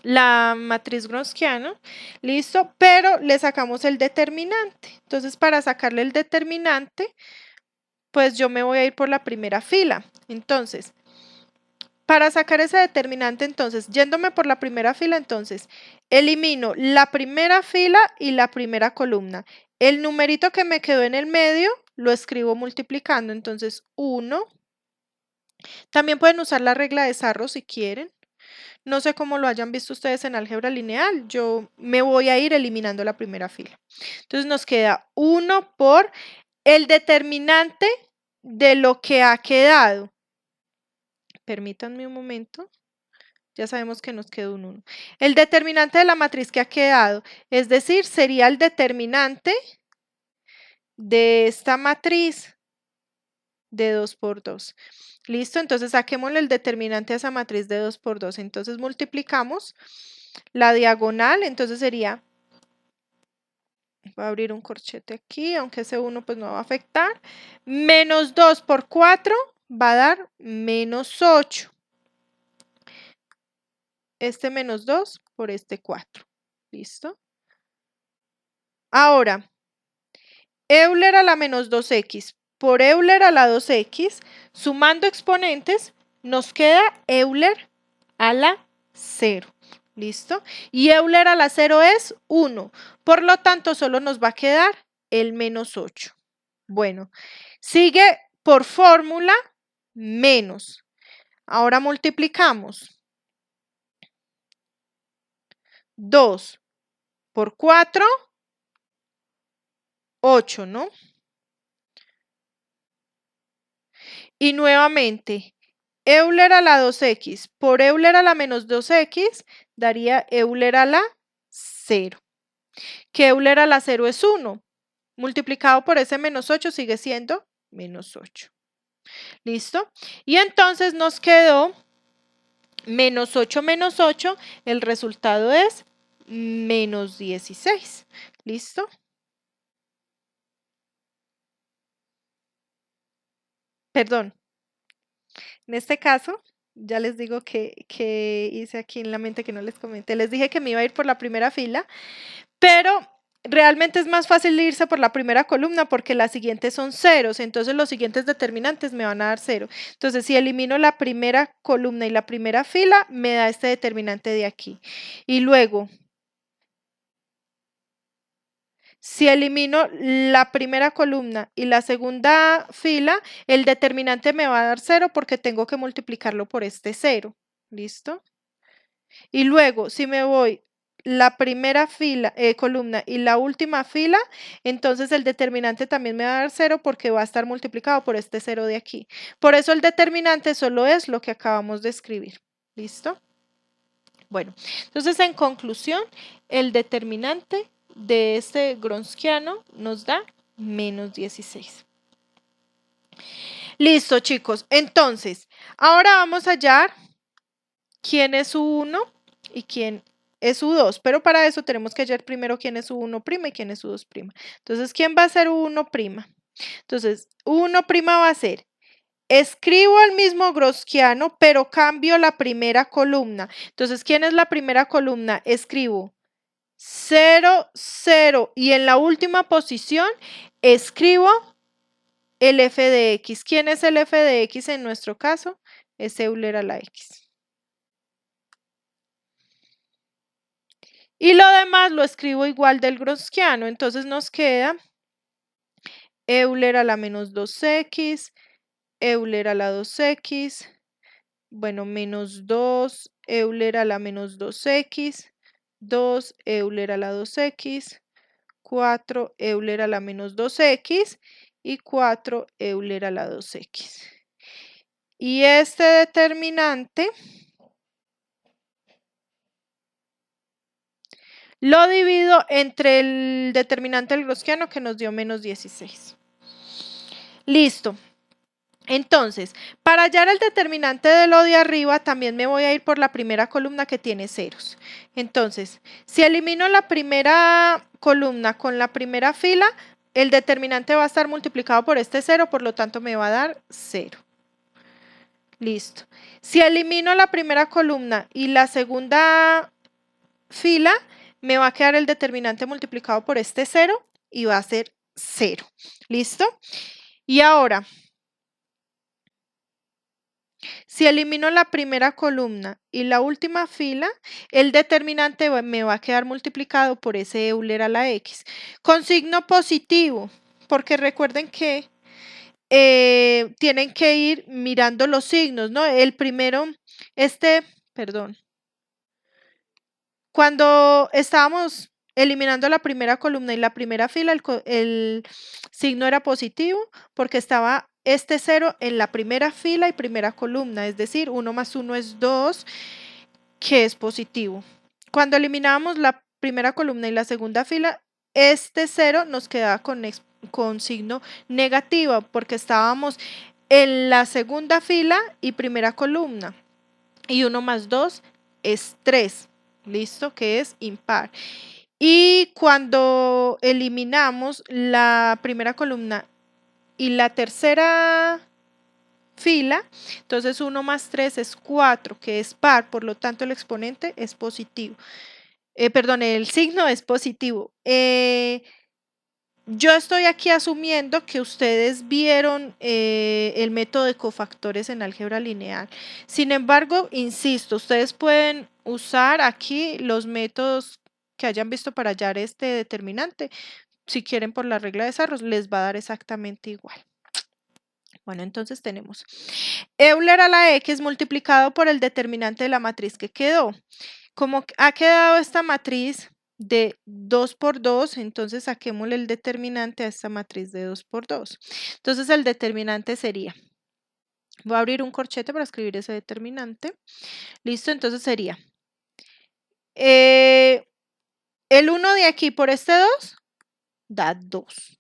la matriz Gronskiano, listo, pero le sacamos el determinante. Entonces, para sacarle el determinante, pues yo me voy a ir por la primera fila. Entonces, para sacar ese determinante, entonces, yéndome por la primera fila, entonces, elimino la primera fila y la primera columna. El numerito que me quedó en el medio, lo escribo multiplicando. Entonces, 1. También pueden usar la regla de Sarro si quieren. No sé cómo lo hayan visto ustedes en álgebra lineal. Yo me voy a ir eliminando la primera fila. Entonces, nos queda 1 por el determinante de lo que ha quedado. Permítanme un momento. Ya sabemos que nos quedó un 1. El determinante de la matriz que ha quedado, es decir, sería el determinante de esta matriz de 2 por 2. ¿Listo? Entonces saquémosle el determinante a esa matriz de 2 por 2. Entonces multiplicamos la diagonal, entonces sería, voy a abrir un corchete aquí, aunque ese 1 pues no va a afectar, menos 2 por 4 va a dar menos 8. Este menos 2 por este 4. ¿Listo? Ahora, Euler a la menos 2x por Euler a la 2x, sumando exponentes, nos queda Euler a la 0. ¿Listo? Y Euler a la 0 es 1. Por lo tanto, solo nos va a quedar el menos 8. Bueno, sigue por fórmula menos. Ahora multiplicamos 2 por 4, 8, ¿no? Y nuevamente, Euler a la 2x por Euler a la menos 2x daría Euler a la 0. Que Euler a la 0 es 1. Multiplicado por ese menos 8 sigue siendo menos 8. ¿Listo? Y entonces nos quedó menos 8 menos 8. El resultado es menos 16. ¿Listo? Perdón. En este caso, ya les digo que hice aquí en la mente que no les comenté. Les dije que me iba a ir por la primera fila, pero realmente es más fácil irse por la primera columna porque las siguientes son ceros, entonces los siguientes determinantes me van a dar 0. Entonces, si elimino la primera columna y la primera fila, me da este determinante de aquí. Y luego, si elimino la primera columna y la segunda fila, el determinante me va a dar 0 porque tengo que multiplicarlo por este 0. ¿Listo? Y luego, si me voy la primera fila, columna y la última fila, entonces el determinante también me va a dar 0 porque va a estar multiplicado por este 0 de aquí. Por eso el determinante solo es lo que acabamos de escribir. ¿Listo? Bueno, entonces en conclusión, el determinante de este Gronskiano nos da menos 16. Listo, chicos. Entonces, ahora vamos a hallar quién es U1 y quién es U2, pero para eso tenemos que hallar primero quién es U1' y quién es U2'. Entonces, ¿quién va a ser U1'? Entonces, U1' va a ser, escribo el mismo Gronskiano, pero cambio la primera columna. Entonces, ¿quién es la primera columna? Escribo 0, 0 y en la última posición escribo el f de x. ¿Quién es el f de x en nuestro caso? Es Euler a la x. Y lo demás lo escribo igual del Gronskiano, entonces nos queda Euler a la menos 2x, Euler a la 2x, bueno, menos 2, Euler a la menos 2x, 2 Euler a la 2x, 4 Euler a la menos 2x y 4 Euler a la 2x. Y este determinante lo divido entre el determinante del gaussiano que nos dio menos 16. Listo. Entonces, para hallar el determinante de lo de arriba, también me voy a ir por la primera columna que tiene ceros. Entonces, si elimino la primera columna con la primera fila, el determinante va a estar multiplicado por este 0, por lo tanto me va a dar 0. Listo. Si elimino la primera columna y la segunda fila, me va a quedar el determinante multiplicado por este 0 y va a ser 0. ¿Listo? Y ahora, si elimino la primera columna y la última fila, el determinante me va a quedar multiplicado por ese Euler a la X. Con signo positivo, porque recuerden que tienen que ir mirando los signos, ¿no? El primero, perdón. Cuando estábamos eliminando la primera columna y la primera fila, el signo era positivo porque estaba este 0 en la primera fila y primera columna, es decir, 1 más 1 es 2, que es positivo. Cuando eliminábamos la primera columna y la segunda fila, este 0 nos quedaba con signo negativo porque estábamos en la segunda fila y primera columna. Y 1 más 2 es 3, ¿listo? Que es impar. Y cuando eliminamos la primera columna y la tercera fila, entonces 1 más 3 es 4, que es par, por lo tanto el exponente es positivo. Perdón, el signo es positivo. Yo estoy aquí asumiendo que ustedes vieron el método de cofactores en álgebra lineal. Sin embargo, insisto, ustedes pueden usar aquí los métodos que hayan visto para hallar este determinante. Si quieren por la regla de Sarros, les va a dar exactamente igual. Bueno, entonces tenemos Euler a la X multiplicado por el determinante de la matriz que quedó. Como ha quedado esta matriz de 2 por 2, entonces saquémosle el determinante a esta matriz de 2 por 2. Entonces el determinante sería, voy a abrir un corchete para escribir ese determinante. Listo, entonces sería el 1 de aquí por este 2 da 2.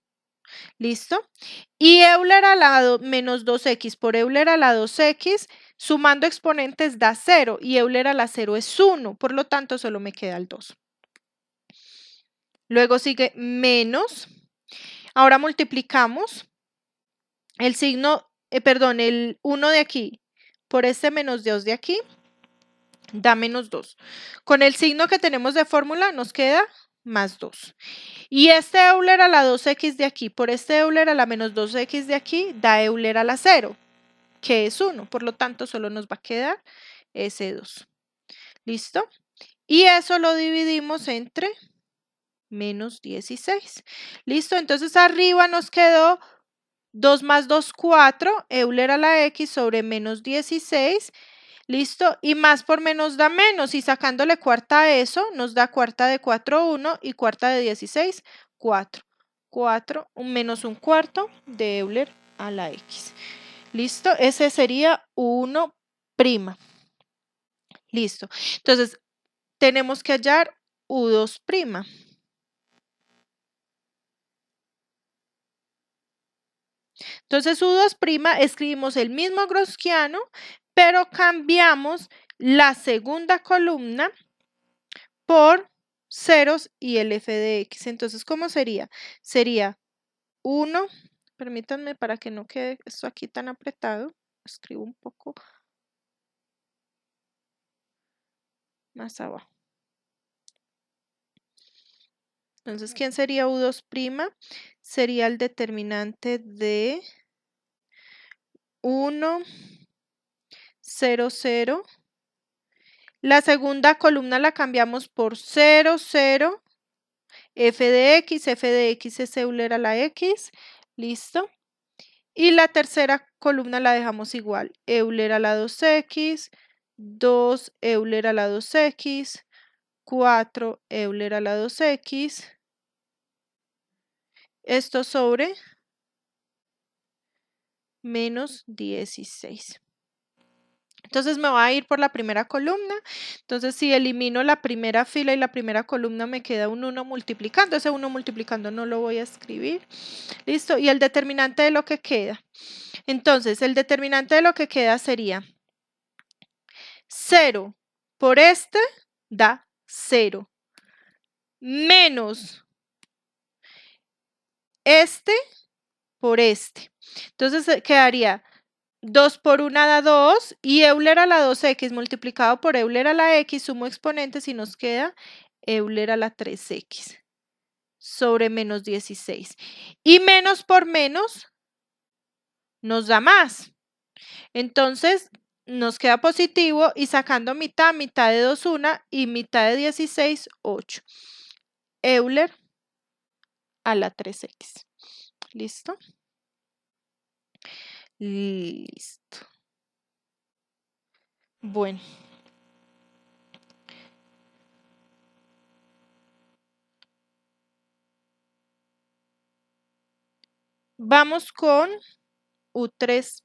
¿Listo? Y Euler a la menos 2x por Euler a la 2x, sumando exponentes da 0 y Euler a la 0 es 1, por lo tanto solo me queda el 2. Luego sigue menos. Ahora multiplicamos el signo, el 1 de aquí por este menos 2 de aquí, da menos 2. Con el signo que tenemos de fórmula nos queda más 2. Y este Euler a la 2x de aquí por este Euler a la menos 2x de aquí da Euler a la 0, que es 1. Por lo tanto, solo nos va a quedar ese 2. ¿Listo? Y eso lo dividimos entre menos 16. ¿Listo? Entonces arriba nos quedó 2 más 2, 4, Euler a la X sobre menos 16. ¿Listo? Y más por menos da menos. Y sacándole cuarta a eso, nos da cuarta de 4, 1 y cuarta de 16, 4. 4 menos un cuarto de Euler a la X. ¿Listo? Ese sería 1'. Listo. Entonces, tenemos que hallar U2'. Entonces, U2', escribimos el mismo gaussiano, pero cambiamos la segunda columna por ceros y el f de x. Entonces, ¿cómo sería? Sería 1, permítanme para que no quede esto aquí tan apretado, escribo un poco más abajo. Entonces, ¿quién sería U2'? Sería el determinante de 1, 0, 0. La segunda columna la cambiamos por 0, 0. F de x es Euler a la X. Listo. Y la tercera columna la dejamos igual. Euler a la 2x, 2 Euler a la 2x, 4 Euler a la 2x. Esto sobre menos 16. Entonces me voy a ir por la primera columna. Entonces si elimino la primera fila y la primera columna me queda un 1 multiplicando. Ese 1 multiplicando no lo voy a escribir. Listo. Y el determinante de lo que queda. Entonces el determinante de lo que queda sería 0 por este da 0. Menos este por este. Entonces quedaría 2 por 1 da 2 y Euler a la 2x multiplicado por Euler a la x, sumo exponentes y nos queda Euler a la 3x sobre menos 16. Y menos por menos nos da más. Entonces nos queda positivo y sacando mitad, mitad de 2, 1 y mitad de 16, 8. Euler a la 3x. ¿Listo? Listo. Bueno. Vamos con U3'.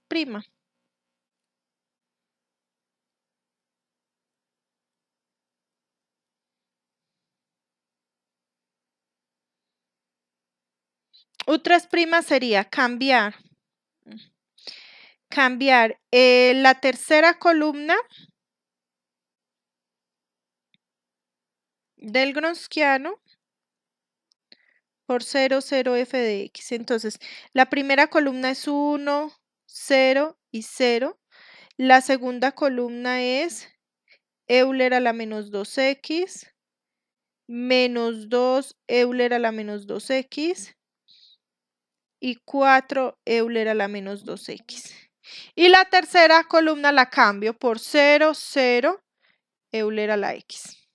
U3' sería cambiar la tercera columna del Gronskiano por 0, 0, f de x. Entonces, la primera columna es 1, 0 y 0. La segunda columna es Euler a la menos 2x, menos 2 Euler a la menos 2x y 4 Euler a la menos 2x. Y la tercera columna la cambio por 0, 0 Euler a la x.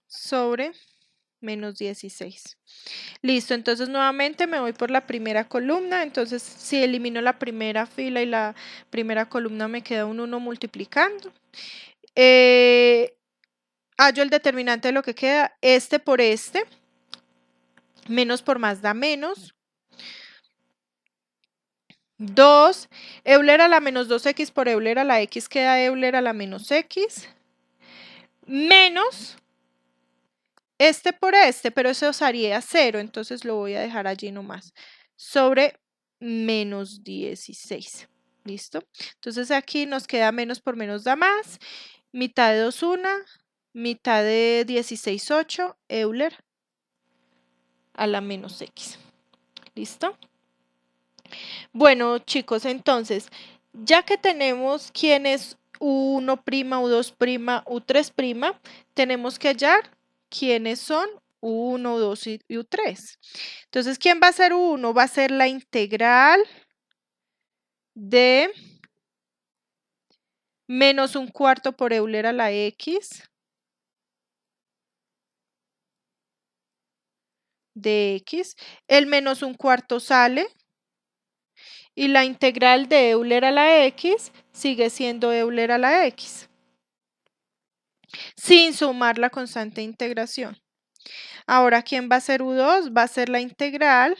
Sobre menos 16. Listo, entonces nuevamente me voy por la primera columna. Entonces, si elimino la primera fila y la primera columna, me queda un 1 multiplicando. Hallo el determinante de lo que queda, este por este. Menos por más da menos. 2, Euler a la menos 2x por Euler a la x queda Euler a la menos x. Menos este por este, pero eso usaría 0, entonces lo voy a dejar allí nomás. Sobre menos 16. ¿Listo? Entonces aquí nos queda menos por menos da más. Mitad de 2, 1. Mitad de 16, 8. Euler a la menos x. ¿Listo? Bueno, chicos, entonces, ya que tenemos quién es U1', U2', U3', tenemos que hallar quiénes son U1, U2 y U3. Entonces, ¿quién va a ser U1? Va a ser la integral de menos 1/4 por Euler a la x de x. El menos 1/4 sale. Y la integral de Euler a la x sigue siendo Euler a la x. Sin sumar la constante de integración. Ahora, ¿quién va a ser U2? Va a ser la integral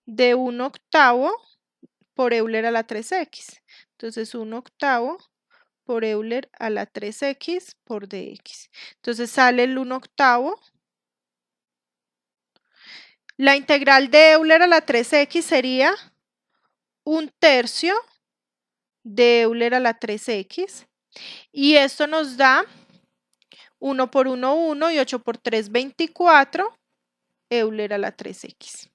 de 1/8 por Euler a la 3x. Entonces, 1/8 por Euler a la 3x por dx. Entonces, sale el 1/8. La integral de Euler a la 3x sería 1/3 de Euler a la 3x. Y esto nos da 1 por 1, 1 y 8 por 3, 24, Euler a la 3x.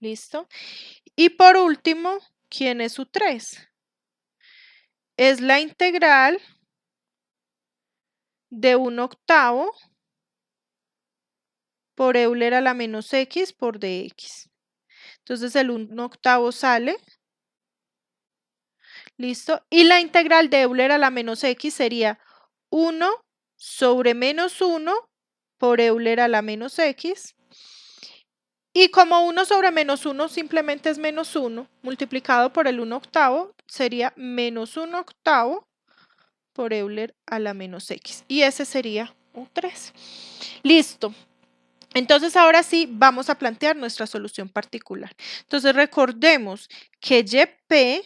¿Listo? Y por último, ¿quién es U3? Es la integral de 1/8 por Euler a la menos x por dx. Entonces el 1/8 sale. ¿Listo? Y la integral de Euler a la menos x sería 1 sobre menos 1 por Euler a la menos x. Y como 1 sobre menos 1 simplemente es menos 1, multiplicado por el 1/8 sería menos 1/8 por Euler a la menos x. Y ese sería U3. Listo. Entonces, ahora sí, vamos a plantear nuestra solución particular. Entonces, recordemos que YP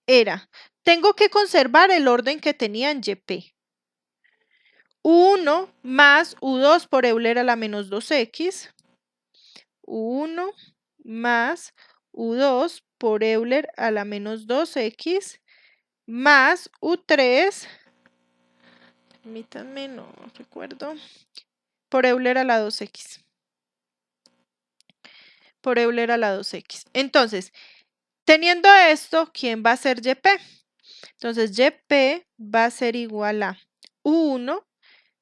era, tengo que conservar el orden que tenía en YP. U1 más U2 por Euler a la menos 2x. U1 más U2 por Euler a la menos 2x más U3, permítanme, no recuerdo, por Euler a la 2x. Por Euler a la 2x. Entonces, teniendo esto, ¿quién va a ser YP? Entonces, YP va a ser igual a U1,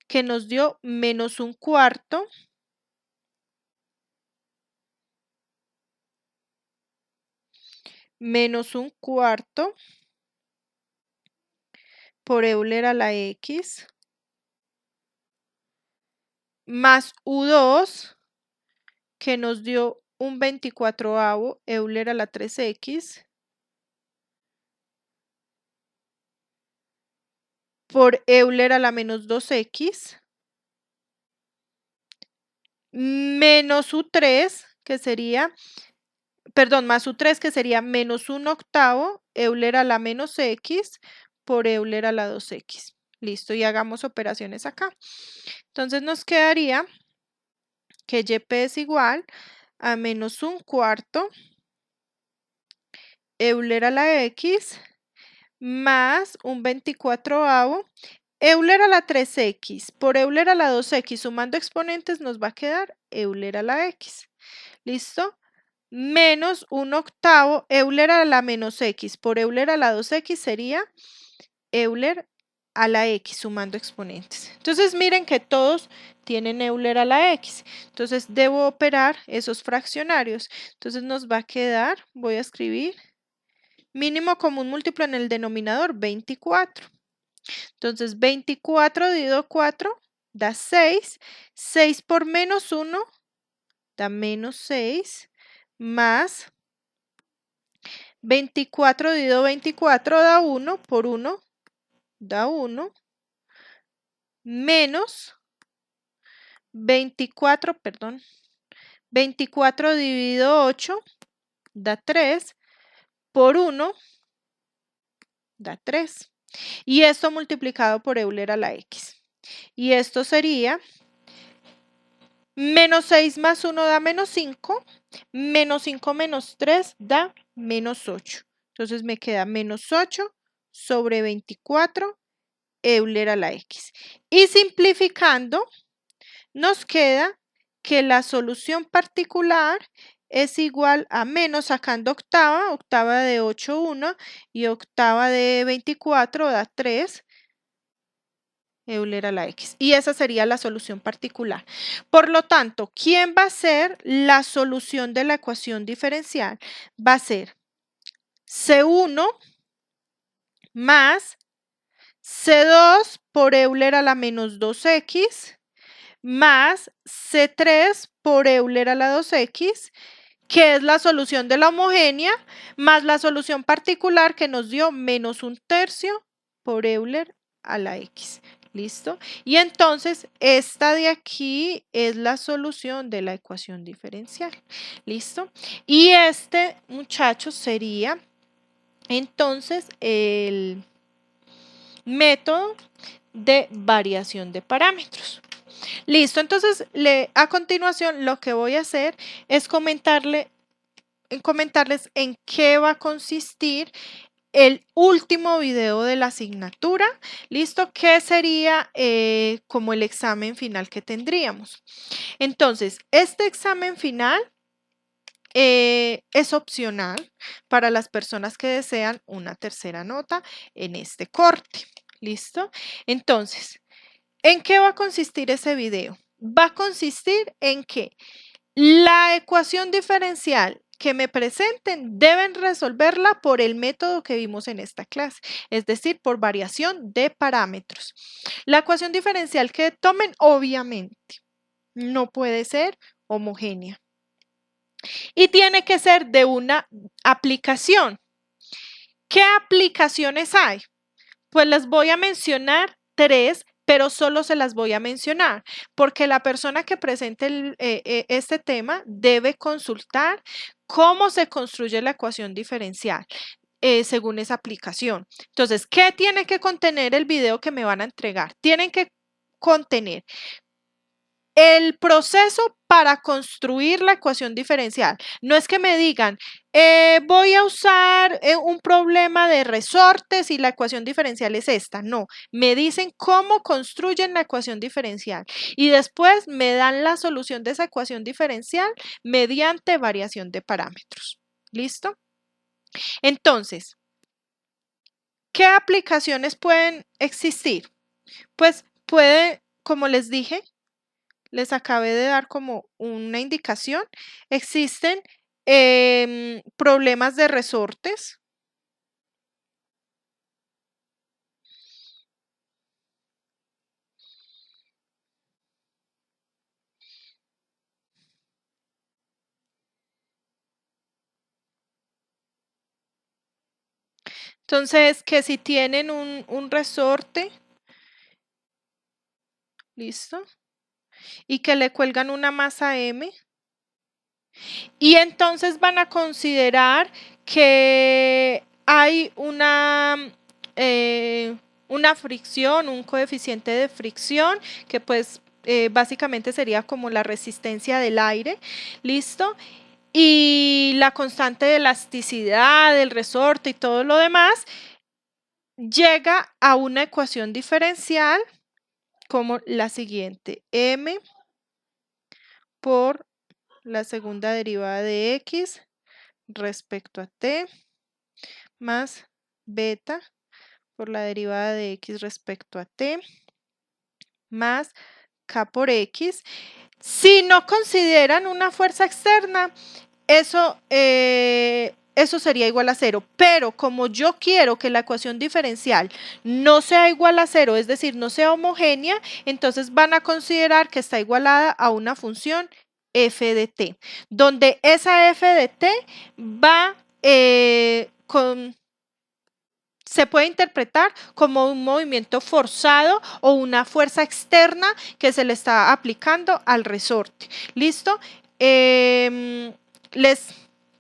que nos dio menos 1/4 menos 1/4 por Euler a la x más U2, que nos dio un 24avo Euler a la 3x por Euler a la menos 2x menos U3, que sería, perdón, más U3, que sería menos 1/8 Euler a la menos x por Euler a la 2x. Listo, y hagamos operaciones acá. Entonces nos quedaría que YP es igual a menos 1/4 Euler a la x más un 24avo Euler a la 3x por Euler a la 2x, sumando exponentes nos va a quedar Euler a la x. ¿Listo? Menos 1/8 Euler a la menos x por Euler a la 2x sería Euler a la x, sumando exponentes. Entonces miren que todos tienen Euler a la x. Entonces debo operar esos fraccionarios. Entonces nos va a quedar, voy a escribir, mínimo común múltiplo en el denominador, 24. Entonces 24 dividido 4 da 6. 6 por menos 1 da menos 6 más 24 dividido 24 da 1 por 1 da 1 menos 24 dividido 8 da 3 por 1 da 3. Y esto multiplicado por Euler a la x. Y esto sería menos 6 más 1 da menos 5, menos 5 menos 3 da menos 8. Entonces me queda menos 8 sobre 24 Euler a la x. Y simplificando, nos queda que la solución particular es igual a menos, sacando octava, octava de 8, 1 y octava de 24 da 3 Euler a la x. Y esa sería la solución particular. Por lo tanto, ¿quién va a ser la solución de la ecuación diferencial? Va a ser C1 más C2 por Euler a la menos 2x más C3 por Euler a la 2x, que es la solución de la homogénea, más la solución particular que nos dio menos 1/3 por Euler a la x. ¿Listo? Y entonces esta de aquí es la solución de la ecuación diferencial. ¿Listo? Y este, muchachos, sería entonces el método de variación de parámetros. Listo, entonces a continuación lo que voy a hacer es comentarles en qué va a consistir el último video de la asignatura. Listo, que sería como el examen final que tendríamos. Entonces, este examen final es opcional para las personas que desean una tercera nota en este corte. ¿Listo? Entonces, ¿en qué va a consistir ese video? Va a consistir en que la ecuación diferencial que me presenten deben resolverla por el método que vimos en esta clase, es decir, por variación de parámetros. La ecuación diferencial que tomen, obviamente, no puede ser homogénea. Y tiene que ser de una aplicación. ¿Qué aplicaciones hay? Pues les voy a mencionar 3, pero solo se las voy a mencionar, porque la persona que presente este tema debe consultar cómo se construye la ecuación diferencial. Según esa aplicación. Entonces, ¿qué tiene que contener el video que me van a entregar? Tienen que contener el proceso para construir la ecuación diferencial. No es que me digan, voy a usar un problema de resortes y la ecuación diferencial es esta. No, me dicen cómo construyen la ecuación diferencial y después me dan la solución de esa ecuación diferencial mediante variación de parámetros. ¿Listo? Entonces, ¿qué aplicaciones pueden existir? Pues puede, como les dije, les acabé de dar como una indicación, existen problemas de resortes. Entonces, que si tienen un resorte, listo, y que le cuelgan una masa M, y entonces van a considerar que hay una fricción, un coeficiente de fricción, que pues básicamente sería como la resistencia del aire, ¿listo? Y la constante de elasticidad del resorte y todo lo demás llega a una ecuación diferencial como la siguiente: m por la segunda derivada de x respecto a t más beta por la derivada de x respecto a t más k por x. Si no consideran una fuerza externa, eso sería igual a 0, pero como yo quiero que la ecuación diferencial no sea igual a 0, es decir, no sea homogénea, entonces van a considerar que está igualada a una función f de t, donde esa f de t va se puede interpretar como un movimiento forzado o una fuerza externa que se le está aplicando al resorte. ¿Listo? Les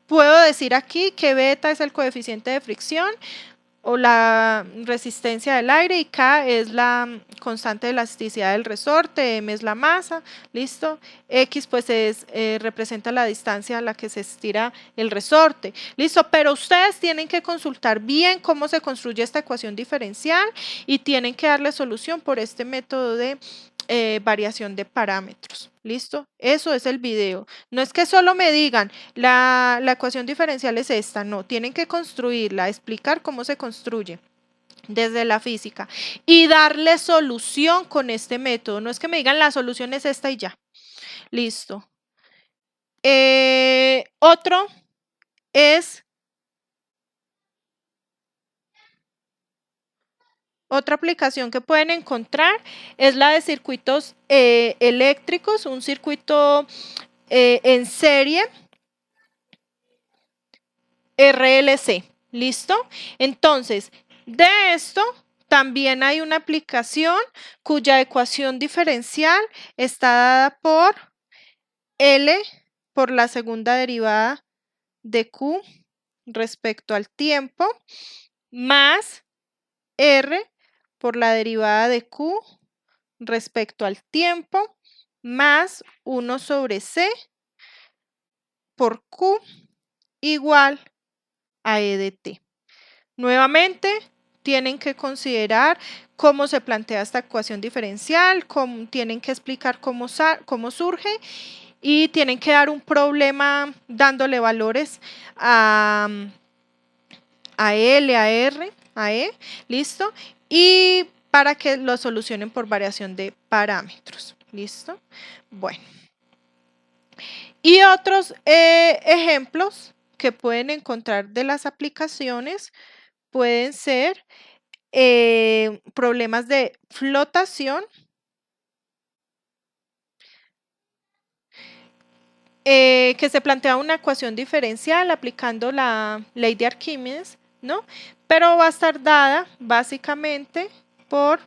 puedo decir aquí que beta es el coeficiente de fricción o la resistencia del aire y K es la constante de elasticidad del resorte, M es la masa, ¿listo? X pues representa la distancia a la que se estira el resorte, ¿listo? Pero ustedes tienen que consultar bien cómo se construye esta ecuación diferencial y tienen que darle solución por este método de variación de parámetros. ¿Listo? Eso es el video. No es que solo me digan la ecuación diferencial es esta, no, tienen que construirla, explicar cómo se construye desde la física y darle solución con este método. No es que me digan la solución es esta y ya. Listo. Otro es otra aplicación que pueden encontrar es la de circuitos eléctricos, un circuito en serie RLC. ¿Listo? Entonces, de esto también hay una aplicación cuya ecuación diferencial está dada por L por la segunda derivada de Q respecto al tiempo más R por la derivada de Q respecto al tiempo más 1 sobre C por Q igual a E de T. Nuevamente, tienen que considerar cómo se plantea esta ecuación diferencial, tienen que explicar cómo surge y tienen que dar un problema dándole valores a L, a R, a E, ¿listo? Y para que lo solucionen por variación de parámetros, ¿listo? Bueno. Y otros ejemplos que pueden encontrar de las aplicaciones pueden ser problemas de flotación, que se plantea una ecuación diferencial aplicando la ley de Arquímedes, ¿no? Pero va a estar dada básicamente por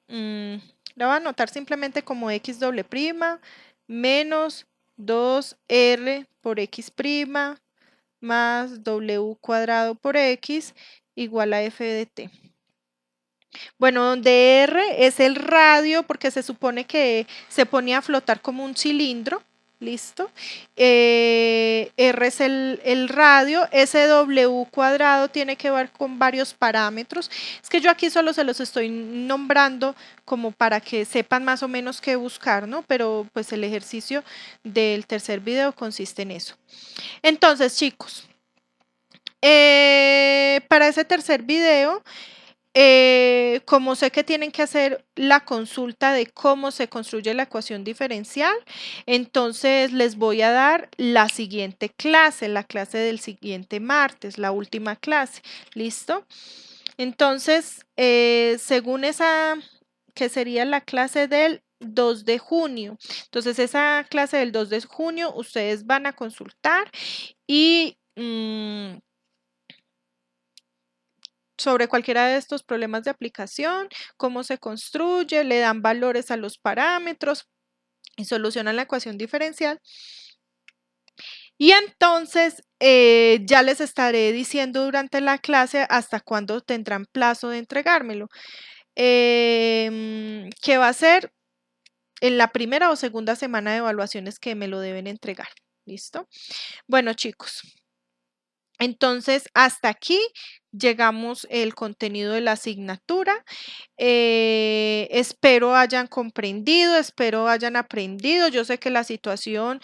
la voy a anotar simplemente como x doble prima menos 2r por x prima más w cuadrado por x igual a f de t. Bueno, donde R es el radio porque se supone que se ponía a flotar como un cilindro, ¿listo? R es el radio, ese W cuadrado tiene que ver con varios parámetros. Es que yo aquí solo se los estoy nombrando como para que sepan más o menos qué buscar, ¿no? Pero pues el ejercicio del tercer video consiste en eso. Entonces, chicos, para ese tercer video, como sé que tienen que hacer la consulta de cómo se construye la ecuación diferencial, entonces les voy a dar la siguiente clase, la clase del siguiente martes, la última clase, ¿listo? Entonces, según esa, que sería la clase del 2 de junio. Entonces, esa clase del 2 de junio, ustedes van a consultar y sobre cualquiera de estos problemas de aplicación, cómo se construye, le dan valores a los parámetros y solucionan la ecuación diferencial. Y entonces ya les estaré diciendo durante la clase hasta cuándo tendrán plazo de entregármelo. Que va a ser en la primera o segunda semana de evaluaciones que me lo deben entregar. ¿Listo? Bueno, chicos. Entonces, hasta aquí llegamos el contenido de la asignatura. Espero hayan comprendido, espero hayan aprendido. Yo sé que la situación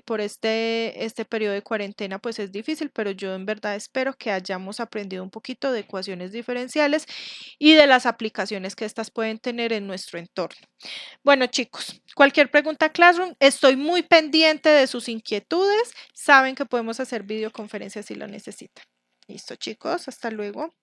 por este periodo de cuarentena pues es difícil, pero yo en verdad espero que hayamos aprendido un poquito de ecuaciones diferenciales y de las aplicaciones que estas pueden tener en nuestro entorno. Bueno, chicos, cualquier pregunta Classroom, estoy muy pendiente de sus inquietudes. Saben que podemos hacer videoconferencias si lo necesitan. Listo, chicos, hasta luego.